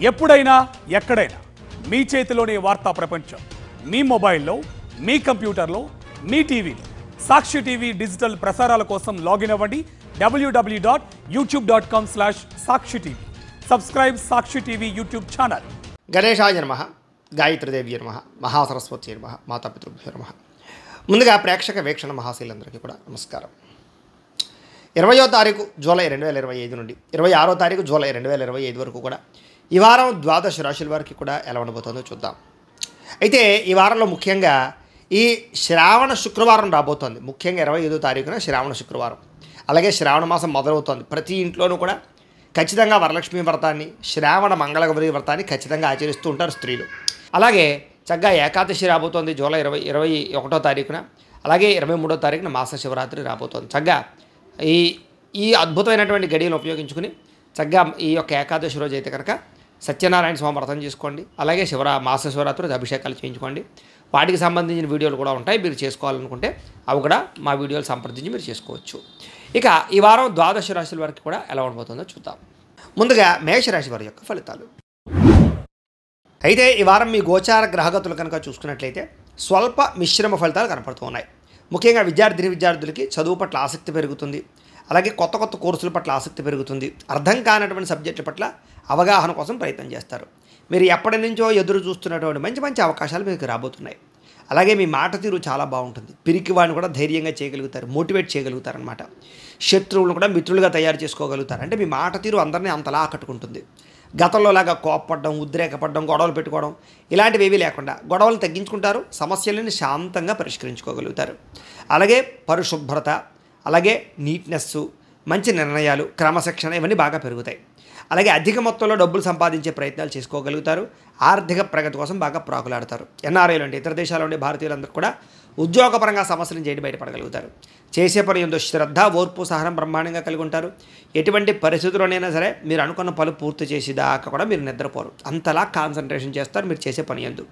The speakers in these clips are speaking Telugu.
ఎప్పుడైనా ఎక్కడైనా మీ చేతిలోనే వార్తా ప్రపంచం. మీ మొబైల్లో, మీ కంప్యూటర్లో, మీ టీవీలో. సాక్షి టీవీ డిజిటల్ ప్రసారాల కోసం లాగిన్ అవ్వండి www.youtube.com/సాక్షి టీవీ. సబ్స్క్రైబ్ సాక్షి టీవీ యూట్యూబ్ ఛానల్. గణేశాయ నమః, గాయత్రీదేవి నమః, మహాసరస్వతి నమః, మాతాపితృభ్యో నమః. ముందుగా ప్రేక్షక వీక్షణ మహాశీలందరికీ కూడా నమస్కారం. 20వ తారీఖు జూలై 2025 నుండి 26వ తారీఖు జూలై 2025 వరకు కూడా ఈ వారం ద్వాదశ రాశుల వారికి కూడా ఎలా ఉండబోతుందో చూద్దాం. అయితే ఈ వారంలో ముఖ్యంగా ఈ శ్రావణ శుక్రవారం రాబోతోంది. ముఖ్యంగా 25వ తారీఖున శ్రావణ శుక్రవారం. అలాగే శ్రావణ మాసం మొదలవుతోంది. ప్రతి ఇంట్లోనూ కూడా ఖచ్చితంగా వరలక్ష్మి వ్రతాన్ని, శ్రావణ మంగళగౌరి వ్రతాన్ని ఖచ్చితంగా ఆచరిస్తూ ఉంటారు స్త్రీలు. అలాగే చక్కగా ఏకాదశి రాబోతోంది జూలై 21వ తారీఖున. అలాగే 23వ తారీఖున మాస శివరాత్రి రాబోతోంది. చక్కగా ఈ అద్భుతమైనటువంటి గడియలు ఉపయోగించుకుని చక్కగా ఈ యొక్క ఏకాదశి రోజు అయితే కనుక సత్యనారాయణ స్వామి వ్రతం చేసుకోండి. అలాగే మాస శివరాత్రి అభిషేకాలు చేయించుకోండి. వాటికి సంబంధించిన వీడియోలు కూడా ఉంటాయి. మీరు చేసుకోవాలనుకుంటే అవి కూడా మా వీడియోలు సంప్రదించి మీరు చేసుకోవచ్చు. ఇక ఈ వారం ద్వాదశ రాశుల వరకు కూడా ఎలా ఉండబోతుందో చూద్దాం. ముందుగా మేషరాశి వారి యొక్క ఫలితాలు. అయితే ఈ వారం మీ గోచార గ్రహగతులు కనుక చూసుకున్నట్లయితే స్వల్ప మిశ్రమ ఫలితాలు కనపడుతున్నాయి. ముఖ్యంగా విద్యార్థులకి చదువు పట్ల ఆసక్తి పెరుగుతుంది. అలాగే కొత్త కొత్త కోర్సుల పట్ల ఆసక్తి పెరుగుతుంది. అర్థం కానటువంటి సబ్జెక్టుల పట్ల అవగాహన కోసం ప్రయత్నం చేస్తారు. మీరు ఎప్పటి నుంచో ఎదురు చూస్తున్నటువంటి మంచి మంచి అవకాశాలు మీకు రాబోతున్నాయి. అలాగే మీ మాట తీరు చాలా బాగుంటుంది. పిరికి వాడిని కూడా ధైర్యంగా చేయగలుగుతారు, మోటివేట్ చేయగలుగుతారు అనమాట. శత్రువులను కూడా మిత్రులుగా తయారు చేసుకోగలుగుతారు. అంటే మీ మాట తీరు అందరినీ అంతలా ఆకట్టుకుంటుంది. గతంలో లాగా కోపపడడం, ఉద్రేకపడడం, గొడవలు పెట్టుకోవడం ఇలాంటివి ఏవీ లేకుండా గొడవలు తగ్గించుకుంటారు. సమస్యలను శాంతంగా పరిష్కరించుకోగలుగుతారు. అలాగే పరిశుభ్రత, అలాగే నీట్నెస్సు, మంచి నిర్ణయాలు, క్రమశిక్షణ ఇవన్నీ బాగా పెరుగుతాయి. అలాగే అధిక మొత్తంలో డబ్బులు సంపాదించే ప్రయత్నాలు చేసుకోగలుగుతారు. ఆర్థిక ప్రగతి కోసం బాగా ప్రాకులాడతారు. ఎన్ఆర్ఐలు అంటే ఇతర దేశాల్లో ఉండే భారతీయులందరూ కూడా ఉద్యోగపరంగా సమస్యలను చేయడం బయటపడగలుగుతారు. చేసే పని ఎంతో శ్రద్ధ, ఓర్పు, సహనం బ్రహ్మాండంగా కలిగి ఉంటారు. ఎటువంటి పరిస్థితుల్లోనైనా సరే మీరు అనుకున్న పనులు పూర్తి చేసేదాకా కూడా మీరు నిద్రపోరు. అంతలా కాన్సన్ట్రేషన్ చేస్తారు మీరు చేసే పని యందు.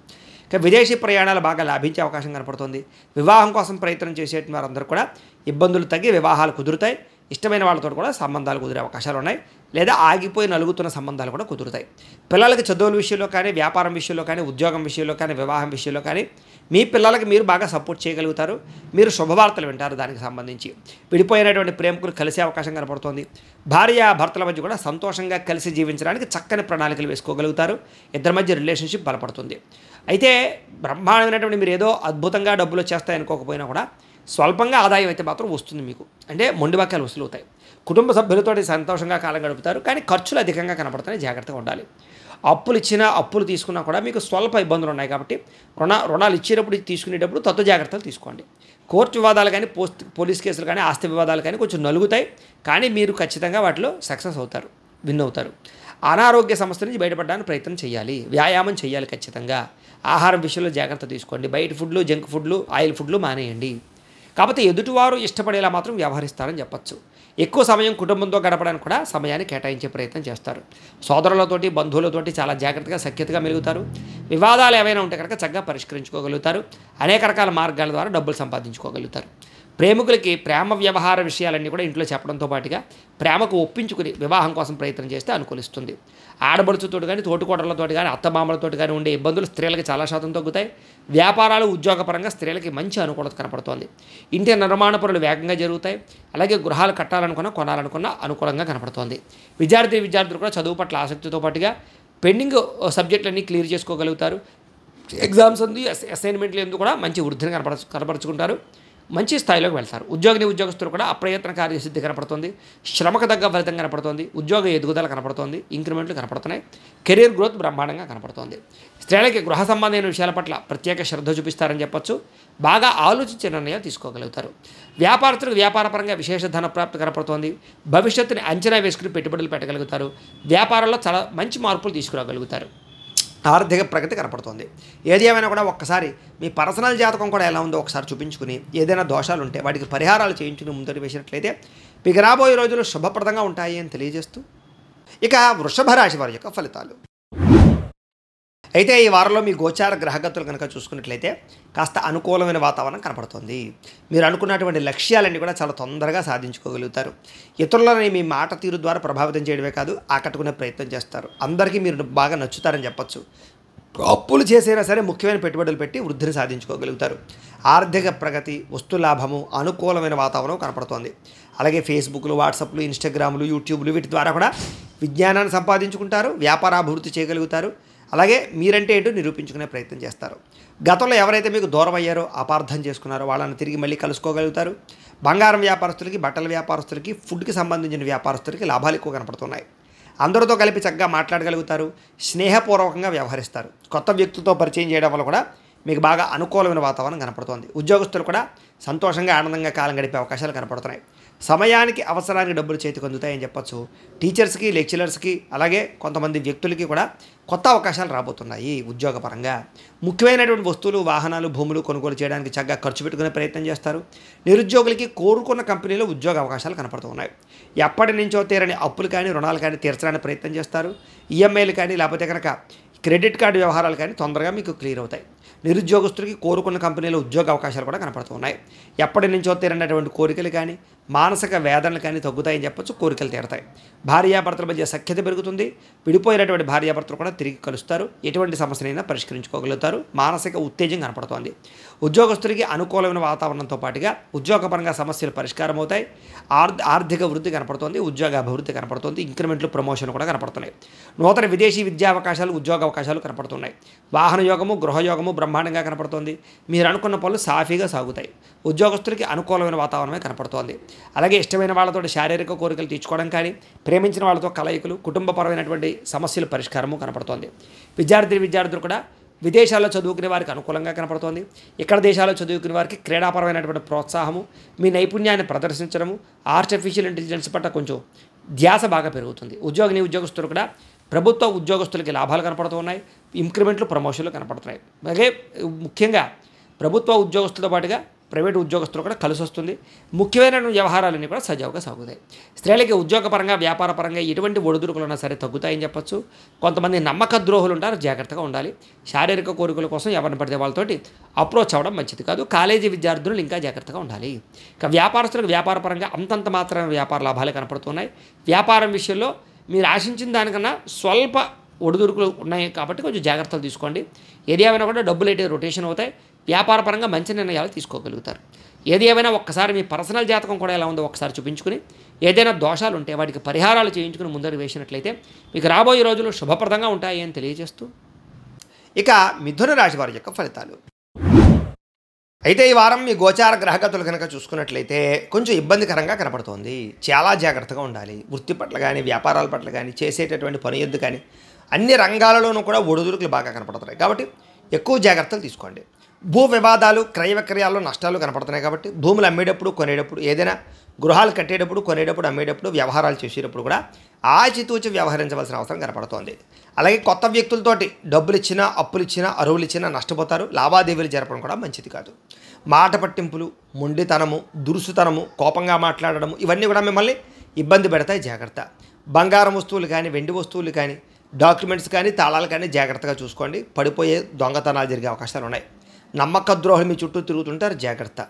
ఇక విదేశీ ప్రయాణాలు బాగా లాభించే అవకాశం కనపడుతుంది. వివాహం కోసం ప్రయత్నం చేసే వారందరూ కూడా ఇబ్బందులు తగ్గి వివాహాలు కుదురుతాయి. ఇష్టమైన వాళ్ళతో కూడా సంబంధాలు కుదిరే అవకాశాలు ఉన్నాయి. లేదా ఆగిపోయి నలుగుతున్న సంబంధాలు కూడా కుదురుతాయి. పిల్లలకి చదువుల విషయంలో కానీ, వ్యాపారం విషయంలో కానీ, ఉద్యోగం విషయంలో కానీ, వివాహం విషయంలో కానీ మీ పిల్లలకి మీరు బాగా సపోర్ట్ చేయగలుగుతారు. మీరు శుభవార్తలు వింటారు. దానికి సంబంధించి విడిపోయినటువంటి ప్రేమికులు కలిసే అవకాశం కనపడుతోంది. భార్య భర్తల మధ్య కూడా సంతోషంగా కలిసి జీవించడానికి చక్కని ప్రణాళికలు వేసుకోగలుగుతారు. ఇద్దరి మధ్య రిలేషన్షిప్ బలపడుతుంది. అయితే బ్రహ్మాండమైనటువంటి మీరు ఏదో అద్భుతంగా డబ్బులు వచ్చేస్తాయి అనుకోకపోయినా కూడా స్వల్పంగా ఆదాయం అయితే మాత్రం వస్తుంది మీకు. అంటే మొండిబాకాయలు వసూలు అవుతాయి. కుటుంబ సభ్యులతో సంతోషంగా కాలం గడుపుతారు. కానీ ఖర్చులు అధికంగా కనపడుతున్నాయి. జాగ్రత్తగా ఉండాలి. అప్పులు తీసుకున్నా కూడా మీకు స్వల్ప ఇబ్బందులు ఉన్నాయి. కాబట్టి రుణాలు ఇచ్చేటప్పుడు తీసుకునేటప్పుడు జాగ్రత్తలు తీసుకోండి. కోర్టు వివాదాలు కానీ, పోలీస్ కేసులు కానీ, ఆస్తి వివాదాలు కానీ కొంచెం నలుగుతాయి. కానీ మీరు ఖచ్చితంగా వాటిలో సక్సెస్ అవుతారు, విన్ అవుతారు. అనారోగ్య సమస్య నుంచి బయటపడడానికి ప్రయత్నం చేయాలి. వ్యాయామం చేయాలి ఖచ్చితంగా. ఆహారం విషయంలో జాగ్రత్త తీసుకోండి. బయట ఫుడ్లు, జంక్ ఫుడ్లు, ఆయిల్ ఫుడ్లు మానేయండి. కాకపోతే ఎదుటివారు ఇష్టపడేలా మాత్రం వ్యవహరిస్తారని చెప్పచ్చు. ఎక్కువ సమయం కుటుంబంతో గడపడానికి కూడా సమయాన్ని కేటాయించే ప్రయత్నం చేస్తారు. సోదరులతోటి, బంధువులతోటి చాలా జాగ్రత్తగా సఖ్యతగా మెలుగుతారు. వివాదాలు ఏవైనా ఉంటే కనుక చక్కగా పరిష్కరించుకోగలుగుతారు. అనేక రకాల మార్గాల ద్వారా డబ్బులు సంపాదించుకోగలుగుతారు. ప్రేమికులకి ప్రేమ వ్యవహార విషయాలన్నీ కూడా ఇంట్లో చెప్పడంతో పాటుగా ప్రేమకు ఒప్పించుకుని వివాహం కోసం ప్రయత్నం చేస్తే అనుకూలిస్తుంది. ఆడబడుచుతో కానీ, తోటికోడలతో కానీ, అత్తమామలతో కానీ ఉండే ఇబ్బందులు స్త్రీలకు చాలా శాతం తగ్గుతాయి. వ్యాపారాలు, ఉద్యోగపరంగా స్త్రీలకి మంచి అనుకూలత కనపడుతోంది. ఇంటి నిర్మాణ పనులు వేగంగా జరుగుతాయి. అలాగే గృహాలు కొనాలనుకున్నా అనుకూలంగా కనపడుతోంది. విద్యార్థులు కూడా చదువు పట్ల ఆసక్తితో పాటుగా పెండింగ్ సబ్జెక్టులన్నీ క్లియర్ చేసుకోగలుగుతారు. ఎగ్జామ్స్ అసైన్మెంట్లు ఎందుకు కూడా మంచి వృద్ధిని కనపరుచుకుంటారు. మంచి స్థాయిలోకి వెళ్తారు. ఉద్యోగస్తులు కూడా అప్రయత్న కార్యసిద్ధి కనపడుతుంది. శ్రమకు తగ్గ ఫలితం కనపడుతుంది. ఉద్యోగ ఎదుగుదల కనపడుతుంది. ఇంక్రిమెంట్లు కనపడుతున్నాయి. కెరీర్ గ్రోత్ బ్రహ్మాండంగా కనపడుతుంది. స్త్రీలకి గృహ సంబంధమైన విషయాల పట్ల ప్రత్యేక శ్రద్ధ చూపిస్తారని చెప్పొచ్చు. బాగా ఆలోచించే నిర్ణయాలు తీసుకోగలుగుతారు. వ్యాపారస్తులకు వ్యాపారపరంగా విశేష ధన ప్రాప్తి కనపడుతోంది. భవిష్యత్తుని అంచనా వేసుకుని పెట్టుబడులు పెట్టగలుగుతారు. వ్యాపారంలో చాలా మంచి మార్పులు తీసుకురాగలుగుతారు. ఆర్థిక ప్రగతి కనపడుతుంది. ఏది ఏమైనా కూడా ఒక్కసారి మీ పర్సనల్ జాతకం కూడా ఎలా ఉందో ఒకసారి చూపించుకుని ఏదైనా దోషాలు ఉంటే వాటికి పరిహారాలు చేయించుకుని ముందడు వేసినట్లయితే మీకు రాబోయే రోజులు శుభప్రదంగా ఉంటాయి అని తెలియజేస్తూ ఇక వృషభ రాశి వారి యొక్క ఫలితాలు. అయితే ఈ వారంలో మీ గోచార గ్రహగతులు కనుక చూసుకున్నట్లయితే కాస్త అనుకూలమైన వాతావరణం కనపడుతుంది. మీరు అనుకున్నటువంటి లక్ష్యాలన్నీ కూడా చాలా తొందరగా సాధించుకోగలుగుతారు. ఇతరులని మీ మాట తీరు ద్వారా ప్రభావితం చేయడమే కాదు, ఆకట్టుకునే ప్రయత్నం చేస్తారు. అందరికీ మీరు బాగా నచ్చుతారని చెప్పొచ్చు. అప్పులు చేసైనా సరే ముఖ్యమైన పెట్టుబడులు పెట్టి వృద్ధిని సాధించుకోగలుగుతారు. ఆర్థిక ప్రగతి, వస్తు లాభము, అనుకూలమైన వాతావరణం కనపడుతోంది. అలాగే ఫేస్బుక్లు, వాట్సాప్లు, ఇన్స్టాగ్రామ్లు, యూట్యూబ్లు వీటి ద్వారా కూడా విజ్ఞానాన్ని సంపాదించుకుంటారు, వ్యాపారాభివృద్ధి చేయగలుగుతారు. అలాగే మీరంటే ఏంటో నిరూపించుకునే ప్రయత్నం చేస్తారు. గతంలో ఎవరైతే మీకు దూరం అయ్యారో, అపార్థం చేసుకున్నారో వాళ్ళని తిరిగి మళ్ళీ కలుసుకోగలుగుతారు. బంగారం వ్యాపారస్తులకి, బట్టల వ్యాపారస్తులకి, ఫుడ్కి సంబంధించిన వ్యాపారస్తులకి లాభాలు ఎక్కువ కనపడుతున్నాయి. అందరితో కలిపి చక్కగా మాట్లాడగలుగుతారు, స్నేహపూర్వకంగా వ్యవహరిస్తారు. కొత్త వ్యక్తులతో పరిచయం చేయడం వల్ల కూడా మీకు బాగా అనుకూలమైన వాతావరణం కనపడుతోంది. ఉద్యోగస్తులు కూడా సంతోషంగా ఆనందంగా కాలం గడిపే అవకాశాలు కనపడుతున్నాయి. సమయానికి అవసరానికి డబ్బులు చేతికి అందుతాయని చెప్పొచ్చు. టీచర్స్కి, లెక్చరర్స్కి, అలాగే కొంతమంది వ్యక్తులకి కూడా కొత్త అవకాశాలు రాబోతున్నాయి. ఉద్యోగపరంగా ముఖ్యమైనటువంటి వస్తువులు, వాహనాలు, భూములు కొనుగోలు చేయడానికి చక్కగా ఖర్చు పెట్టుకునే ప్రయత్నం చేస్తారు. నిరుద్యోగులకి కోరుకున్న కంపెనీలో ఉద్యోగ అవకాశాలు కనపడుతున్నాయి. ఎప్పటి నుంచో తీరని అప్పులు కానీ, రుణాలు కానీ తీర్చడానికి ప్రయత్నం చేస్తారు. ఈఎంఐలు కానీ, లేకపోతే కనుక క్రెడిట్ కార్డు వ్యవహారాలు కానీ తొందరగా మీకు క్లియర్ అవుతాయి. నిరుద్యోగస్తులకి కోరుకున్న కంపెనీలో ఉద్యోగ అవకాశాలు కూడా కనపడుతున్నాయి. ఎప్పటి నుంచో తీరనటువంటి కోరికలు కానీ, మానసిక వేదనలు కానీ తగ్గుతాయని చెప్పొచ్చు. కోరికలు తీరతాయి. భార్యాభర్తల మధ్య సఖ్యత పెరుగుతుంది. విడిపోయినటువంటి భార్యాభర్తలు కూడా తిరిగి కలుస్తారు. ఎటువంటి సమస్యనైనా పరిష్కరించుకోగలుగుతారు. మానసిక ఉత్తేజం కనపడుతోంది. ఉద్యోగస్తులకి అనుకూలమైన వాతావరణంతో పాటుగా ఉద్యోగపరంగా సమస్యలు పరిష్కారం అవుతాయి. ఆర్థిక వృద్ధి కనపడుతోంది. ఉద్యోగ అభివృద్ధి కనపడుతోంది. ఇంక్రిమెంట్లు, ప్రమోషన్ కూడా కనపడుతున్నాయి. నూతన విదేశీ విద్యా అవకాశాలు, ఉద్యోగ అవకాశాలు కనపడుతున్నాయి. వాహన యోగము, గృహయోగము బ్రహ్మాండంగా కనపడుతోంది. మీరు అనుకున్న పనులు సాఫీగా సాగుతాయి. ఉద్యోగస్తులకి అనుకూలమైన వాతావరణమే కనపడుతోంది. అలాగే ఇష్టమైన వాళ్ళతో శారీరక కోరికలు తీర్చుకోవడం కానీ, ప్రేమించిన వాళ్ళతో కలయికలు, కుటుంబపరమైనటువంటి సమస్యల పరిష్కారము కనపడుతోంది. విద్యార్థులు కూడా విదేశాల్లో చదువుకునే వారికి అనుకూలంగా కనపడుతోంది. ఇక్కడ దేశాల్లో చదువుకునే వారికి క్రీడాపరమైనటువంటి ప్రోత్సాహము, మీ నైపుణ్యాన్ని ప్రదర్శించడము, ఆర్టిఫిషియల్ ఇంటెలిజెన్స్ పట్ల కొంచెం ధ్యాస బాగా పెరుగుతుంది. ఉద్యోగస్తులు కూడా ప్రభుత్వ ఉద్యోగస్తులకి లాభాలు కనపడుతూ ఉన్నాయి. ఇంక్రిమెంట్లు, ప్రమోషన్లు కనపడుతున్నాయి. అలాగే ముఖ్యంగా ప్రభుత్వ ఉద్యోగస్తులతో పాటుగా ప్రైవేటు ఉద్యోగస్తులు కూడా కలిసి వస్తుంది. ముఖ్యమైన వ్యవహారాలన్నీ కూడా సజావుగా సాగుతాయి. స్త్రీలకి ఉద్యోగపరంగా, వ్యాపారపరంగా ఎటువంటి ఒడిదుడుకులున్నా సరే తగ్గుతాయని చెప్పొచ్చు. కొంతమంది నమ్మక ద్రోహులు ఉంటారు, జాగ్రత్తగా ఉండాలి. శారీరక కోరికల కోసం ఎవరిని పడితే వాళ్ళతోటి అప్రోచ్ అవ్వడం మంచిది కాదు. కాలేజీ విద్యార్థులు ఇంకా జాగ్రత్తగా ఉండాలి. ఇక వ్యాపారస్తులకు వ్యాపారపరంగా అంతంత మాత్రమే వ్యాపార లాభాలు కనపడుతున్నాయి. వ్యాపారం విషయంలో మీరు ఆశించిన దానికన్నా స్వల్ప ఒడిదుడుకులు ఉన్నాయి కాబట్టి కొంచెం జాగ్రత్తలు తీసుకోండి. ఏది ఏమైనా కూడా డబ్బులు అయితే రొటేషన్ అవుతాయి. వ్యాపారపరంగా మంచి నిర్ణయాలు తీసుకోగలుగుతారు. ఏది ఏమైనా ఒక్కసారి మీ పర్సనల్ జాతకం కూడా ఎలా ఉందో ఒకసారి చూపించుకుని, ఏదైనా దోషాలు ఉంటే వాటికి పరిహారాలు చేయించుకుని ముందరు వేసినట్లయితే మీకు రాబోయే రోజులు శుభప్రదంగా ఉంటాయి అని తెలియజేస్తూ, ఇక మిథున రాశి వారి యొక్క ఫలితాలు. అయితే ఈ వారం మీ గోచార గ్రహగతులు కనుక చూసుకున్నట్లయితే కొంచెం ఇబ్బందికరంగా కనపడుతోంది. చాలా జాగ్రత్తగా ఉండాలి. వృత్తి పట్ల కానీ, వ్యాపారాల పట్ల కానీ, చేసేటటువంటి పని ఎద్దు కానీ అన్ని రంగాలలోనూ కూడా ఒడిదుడుకులు బాగా కనపడుతున్నాయి. కాబట్టి ఎక్కువ జాగ్రత్తలు తీసుకోండి. భూ వివాదాలు, క్రయ విక్రయాల్లో నష్టాలు కనపడుతున్నాయి. కాబట్టి భూములు అమ్మేటప్పుడు, కొనేటప్పుడు, ఏదైనా గృహాలు కట్టేటప్పుడు, కొనేటప్పుడు, అమ్మేటప్పుడు, వ్యవహారాలు చేసేటప్పుడు కూడా ఆచితూచి వ్యవహరించవలసిన అవసరం కనపడుతోంది. అలాగే కొత్త వ్యక్తులతోటి డబ్బులు ఇచ్చినా, అప్పులు ఇచ్చినా, అరువులు ఇచ్చినా నష్టపోతారు. లావాదేవీలు జరపడం కూడా మంచిది కాదు. మాట పట్టింపులు, మొండితనము, దురుసుతనము, కోపంగా మాట్లాడడము ఇవన్నీ కూడా మిమ్మల్ని ఇబ్బంది పెడతాయి. జాగ్రత్త. బంగారం వస్తువులు కానీ, వెండి వస్తువులు కానీ, డాక్యుమెంట్స్ కానీ, తాళాలు కానీ జాగ్రత్తగా చూసుకోండి. పడిపోయే దొంగతనాలు జరిగే అవకాశాలు ఉన్నాయి. నమ్మక ద్రోహులు మీ చుట్టూ తిరుగుతుంటారు. జాగ్రత్త.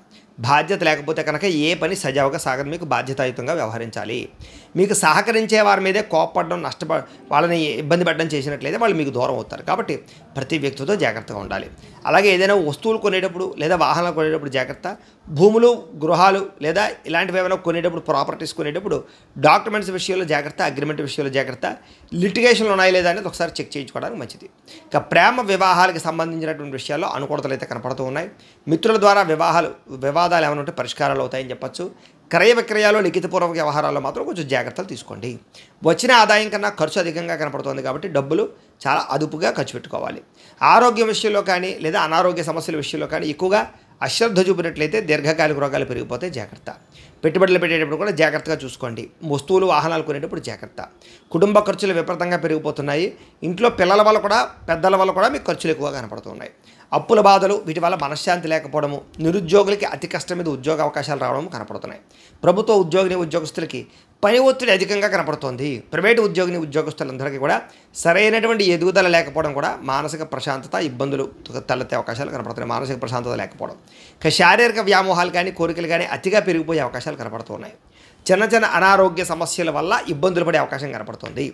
బాధ్యత లేకపోతే కనుక ఏ పని సజావుగా సాగదు. మీకు బాధ్యతాయుతంగా వ్యవహరించాలి. మీకు సహకరించే వారి మీదే కోపపడడం, వాళ్ళని ఇబ్బంది పెట్టడం చేసినట్లయితే వాళ్ళు మీకు దూరం అవుతారు. కాబట్టి ప్రతి వ్యక్తితో జాగ్రత్తగా ఉండాలి. అలాగే ఏదైనా వస్తువులు కొనేటప్పుడు లేదా వాహనాలు కొనేటప్పుడు జాగ్రత్త. భూములు, గృహాలు లేదా ఇలాంటివి ఏమైనా కొనేటప్పుడు, ప్రాపర్టీస్ కొనేటప్పుడు డాక్యుమెంట్స్ విషయంలో జాగ్రత్త. అగ్రిమెంట్ విషయంలో జాగ్రత్త. లిటిగేషన్లు ఉన్నాయి లేదా అనేది ఒకసారి చెక్ చేయించుకోవడానికి మంచిది. ఇక ప్రేమ వివాహాలకు సంబంధించినటువంటి విషయాల్లో అనుకూలతలు అయితే కనపడుతూ ఉన్నాయి. మిత్రుల ద్వారా వివాదాలు ఏమైనా ఉంటే పరిష్కారాలు అవుతాయని చెప్పచ్చు. క్రయ విక్రయాలు, లిఖితపూర్వక వ్యవహారాల్లో మాత్రం కొంచెం జాగ్రత్తలు తీసుకోండి. వచ్చిన ఆదాయం కన్నా ఖర్చు అధికంగా కనపడుతుంది. కాబట్టి డబ్బులు చాలా అదుపుగా ఖర్చు పెట్టుకోవాలి. ఆరోగ్యం విషయంలో కానీ లేదా అనారోగ్య సమస్యల విషయంలో కానీ ఎక్కువగా అశ్రద్ధ చూపినట్లయితే దీర్ఘకాలిక రోగాలు పెరిగిపోతే జాగ్రత్త. పెట్టుబడులు పెట్టేటప్పుడు కూడా జాగ్రత్తగా చూసుకోండి. వస్తువులు, వాహనాలు కొనేటప్పుడు జాగ్రత్త. కుటుంబ ఖర్చులు విపరీతంగా పెరిగిపోతున్నాయి. ఇంట్లో పిల్లల వల్ల కూడా, పెద్దల వల్ల కూడా మీకు ఖర్చులు ఎక్కువగా కనపడుతున్నాయి. అప్పుల బాధలు, వీటి వల్ల మనశ్శాంతి లేకపోవడము, నిరుద్యోగులకి అతి కష్టం మీద ఉద్యోగ అవకాశాలు రావడం కనపడుతున్నాయి. ప్రభుత్వ ఉద్యోగులకి పని ఒత్తిడి అధికంగా కనపడుతోంది. ప్రైవేటు ఉద్యోగస్తులందరికీ కూడా సరైనటువంటి ఎదుగుదల లేకపోవడం కూడా మానసిక ప్రశాంతత ఇబ్బందులు తలెత్తే అవకాశాలు కనపడుతున్నాయి. మానసిక ప్రశాంతత లేకపోవడం, ఇక శారీరక వ్యామోహాలు కానీ కోరికలు కానీ అతిగా పెరిగిపోయే అవకాశాలు కనపడుతున్నాయి. చిన్న చిన్న అనారోగ్య సమస్యల వల్ల ఇబ్బందులు పడే అవకాశం కనపడుతుంది.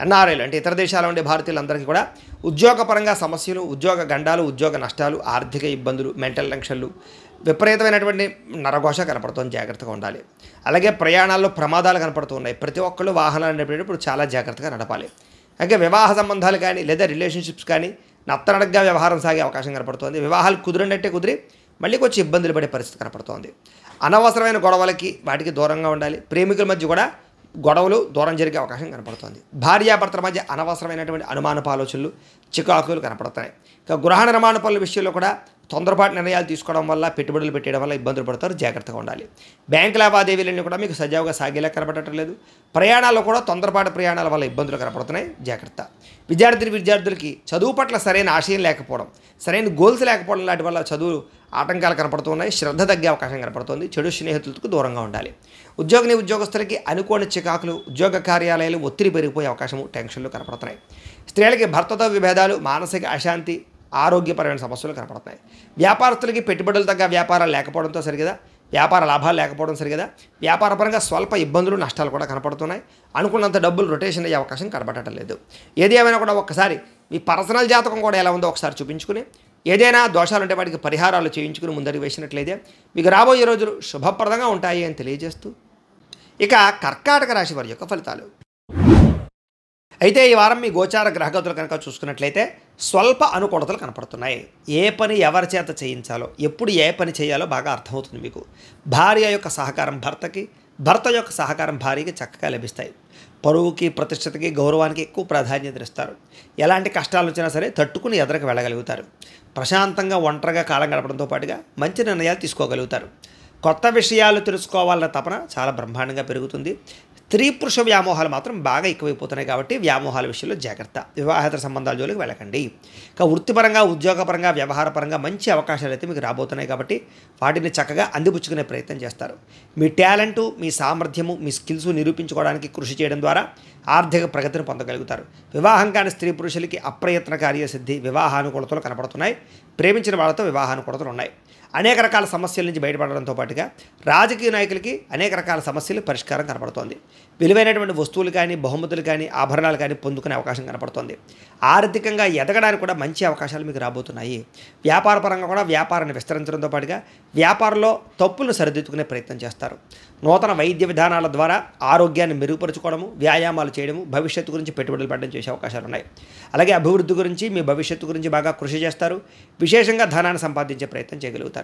ఎన్ఆర్ఐలు అంటే ఇతర దేశాల ఉండే భారతీయులందరికీ కూడా ఉద్యోగపరంగా సమస్యలు, ఉద్యోగ గండాలు, ఉద్యోగ నష్టాలు, ఆర్థిక ఇబ్బందులు, మెంటల్ టెన్షన్లు, విపరీతమైనటువంటి నరఘోష కనపడుతుంది. జాగ్రత్తగా ఉండాలి. అలాగే ప్రయాణాల్లో ప్రమాదాలు కనపడుతున్నాయి. ప్రతి ఒక్కళ్ళు వాహనాలు నడిపేటప్పుడు చాలా జాగ్రత్తగా నడపాలి. అలాగే వివాహ సంబంధాలు కానీ లేదా రిలేషన్షిప్స్ కానీ నత్తనడగ్గా వ్యవహారం సాగే అవకాశం కనపడుతుంది. వివాహాలు కుదిరినట్టే కుదిరి మళ్ళీ కొంచెం ఇబ్బందులు పడే పరిస్థితి కనపడుతోంది. అనవసరమైన గొడవలకి వాటికి దూరంగా ఉండాలి. ప్రేమికుల మధ్య కూడా గొడవలు దూరం జరిగే అవకాశం కనపడుతుంది. భార్యాభర్తల మధ్య అనవసరమైనటువంటి అనుమానపు ఆలోచనలు, చికాకులు కనపడుతున్నాయి. ఇక గృహ నిర్మాణ పనుల విషయంలో కూడా తొందరపాటు నిర్ణయాలు తీసుకోవడం వల్ల, పెట్టుబడులు పెట్టడం వల్ల ఇబ్బందులు పడతారు. జాగ్రత్తగా ఉండాలి. బ్యాంకు లావాదేవీలన్నీ కూడా మీకు సజావుగా సాగేలా కనపడటం లేదు. ప్రయాణాల్లో కూడా తొందరపాటు ప్రయాణాల వల్ల ఇబ్బందులు కనపడుతున్నాయి. జాగ్రత్త. విద్యార్థులకి చదువు పట్ల సరైన ఆశయం లేకపోవడం, సరైన గోల్స్ లేకపోవడం లాంటి వల్ల చదువు ఆటంకాలు కనపడుతున్నాయి. శ్రద్ధ తగ్గే అవకాశం కనపడుతుంది. చెడు స్నేహితులకు దూరంగా ఉండాలి. ఉద్యోగస్తులకి అనుకోని చికాకులు, ఉద్యోగ కార్యాలయాలు ఒత్తిడి పెరిగిపోయే అవకాశము, టెన్షన్లు కనపడుతున్నాయి. స్త్రీలకి భర్తతో విభేదాలు, మానసిక అశాంతి, ఆరోగ్యపరమైన సమస్యలు కనపడుతున్నాయి. వ్యాపారస్తులకి పెట్టుబడులు తగ్గ వ్యాపారాలు లేకపోవడంతో సరిగదా, వ్యాపార లాభాలు లేకపోవడం సరిగదా, వ్యాపారపరంగా స్వల్ప ఇబ్బందులు, నష్టాలు కూడా కనపడుతున్నాయి. అనుకున్నంత డబ్బులు రొటేషన్ అయ్యే అవకాశం కనపడటం లేదు. ఏది ఏమైనా కూడా ఒక్కసారి మీ పర్సనల్ జాతకం కూడా ఎలా ఉందో ఒకసారి చూపించుకుని, ఏదైనా దోషాలు ఉంటే వాటికి పరిహారాలు చేయించుకుని ముందరికి వేసినట్లయితే మీకు రాబోయే రోజులు శుభప్రదంగా ఉంటాయి అని తెలియజేస్తూ, ఇక కర్కాటక రాశి వారి యొక్క ఫలితాలు. అయితే ఈ వారం మీ గోచార గ్రహగతులు కనుక చూసుకున్నట్లయితే స్వల్ప అనుకూలతలు కనపడుతున్నాయి. ఏ పని ఎవరి చేత చేయించాలో, ఎప్పుడు ఏ పని చేయాలో బాగా అర్థమవుతుంది మీకు. భార్య యొక్క సహకారం భర్తకి, భర్త యొక్క సహకారం భార్యకి చక్కగా లభిస్తాయి. పరువుకి, ప్రతిష్టతకి, గౌరవానికి ఎక్కువ ప్రాధాన్యత ఇస్తారు. ఎలాంటి కష్టాలు వచ్చినా సరే తట్టుకుని ఎదురుకు వెళ్ళగలుగుతారు. ప్రశాంతంగా ఒంటరిగా కాలం గడపడంతో పాటుగా మంచి నిర్ణయాలు తీసుకోగలుగుతారు. కొత్త విషయాలు తెలుసుకోవాలన్న తపన చాలా బ్రహ్మాండంగా పెరుగుతుంది. స్త్రీ పురుష వ్యామోహాలు మాత్రం బాగా ఎక్కువైపోతున్నాయి కాబట్టి వ్యామోహాల విషయంలో జాగ్రత్త. వివాహేతర సంబంధాల జోలికి వెళ్ళకండి. ఇక వృత్తిపరంగా, ఉద్యోగపరంగా, వ్యవహారపరంగా మంచి అవకాశాలు అయితే మీకు రాబోతున్నాయి కాబట్టి వాటిని చక్కగా అందిపుచ్చుకునే ప్రయత్నం చేస్తారు. మీ టాలెంటు, మీ సామర్థ్యము, మీ స్కిల్స్ నిరూపించుకోవడానికి కృషి చేయడం ద్వారా ఆర్థిక ప్రగతిని పొందగలుగుతారు. వివాహం కాని స్త్రీ పురుషులకి అప్రయత్న కార్యసిద్ధి, వివాహానుకూలతలు కనపడుతున్నాయి. ప్రేమించిన వాళ్ళతో వివాహానుకూలతలు ఉన్నాయి. అనేక రకాల సమస్యల నుంచి బయటపడడంతో పాటుగా రాజకీయ నాయకులకి అనేక రకాల సమస్యలు పరిష్కారం కనపడుతోంది. విలువైనటువంటి వస్తువులు కానీ, బహుమతులు కానీ, ఆభరణాలు కానీ పొందుకునే అవకాశం కనపడుతోంది. ఆర్థికంగా ఎదగడానికి కూడా మంచి అవకాశాలు మీకు రాబోతున్నాయి. వ్యాపారపరంగా కూడా వ్యాపారాన్ని విస్తరించడంతో పాటుగా వ్యాపారంలో తప్పులను సరిదిద్దుకునే ప్రయత్నం చేస్తారు. నూతన వైద్య విధానాల ద్వారా ఆరోగ్యాన్ని మెరుగుపరుచుకోవడము, వ్యాయామాలు చేయడము, భవిష్యత్తు గురించి పెట్టుబడులు పెట్టడం చేసే అవకాశాలు ఉన్నాయి. అలాగే అభివృద్ధి గురించి, మీ భవిష్యత్తు గురించి బాగా కృషి చేస్తారు. విశేషంగా ధనాన్ని సంపాదించే ప్రయత్నం చేయగలుగుతారు.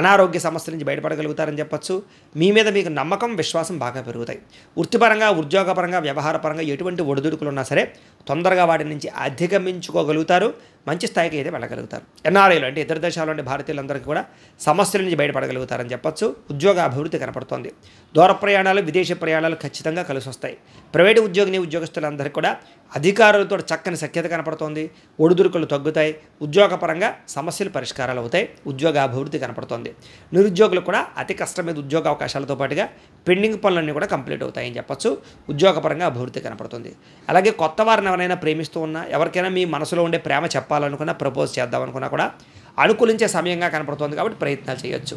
అనారోగ్య సమస్యల నుంచి బయటపడగలుగుతారని చెప్పచ్చు. మీ మీద మీకు నమ్మకం, విశ్వాసం బాగా పెరుగుతాయి. వృత్తిపరంగా, ఉద్యోగపరంగా, వ్యవహారపరంగా ఎటువంటి ఒడిదుడుకులు ఉన్నా సరే తొందరగా వాటి నుంచి అధిగమించుకోగలుగుతారు. మంచి స్థాయికి అయితే వెళ్ళగలుగుతారు. ఎన్ఆర్ఐలు అంటే ఇతర దేశాల్లోని భారతీయులందరికీ కూడా సమస్యల నుంచి బయటపడగలుగుతారని చెప్పచ్చు. ఉద్యోగ అభివృద్ధి కనపడుతోంది. దూర ప్రయాణాలు, విదేశీ ప్రయాణాలు ఖచ్చితంగా కలిసి వస్తాయి. ప్రైవేటు ఉద్యోగస్తులందరికీ కూడా అధికారులతో చక్కని సఖ్యత కనపడుతోంది. ఒడిదుడుకులు తగ్గుతాయి. ఉద్యోగపరంగా సమస్యలు పరిష్కారాలు అవుతాయి. ఉద్యోగ అభివృద్ధి కనపడుతోంది. నిరుద్యోగులు కూడా అతి కష్టం మీద ఉద్యోగ అవకాశాలతో పాటుగా పెండింగ్ పనులన్నీ కూడా కంప్లీట్ అవుతాయని చెప్పచ్చు. ఉద్యోగపరంగా అభివృద్ధి కనపడుతుంది. అలాగే కొత్త వారిని ఎవరైనా ప్రేమిస్తూ ఉన్నా, ఎవరికైనా మీ మనసులో ఉండే ప్రేమ చెప్పాలనుకున్నా, ప్రపోజ్ చేద్దామనుకున్నా కూడా అనుకూలించే సమయంగా కనపడుతుంది కాబట్టి ప్రయత్నాలు చేయొచ్చు.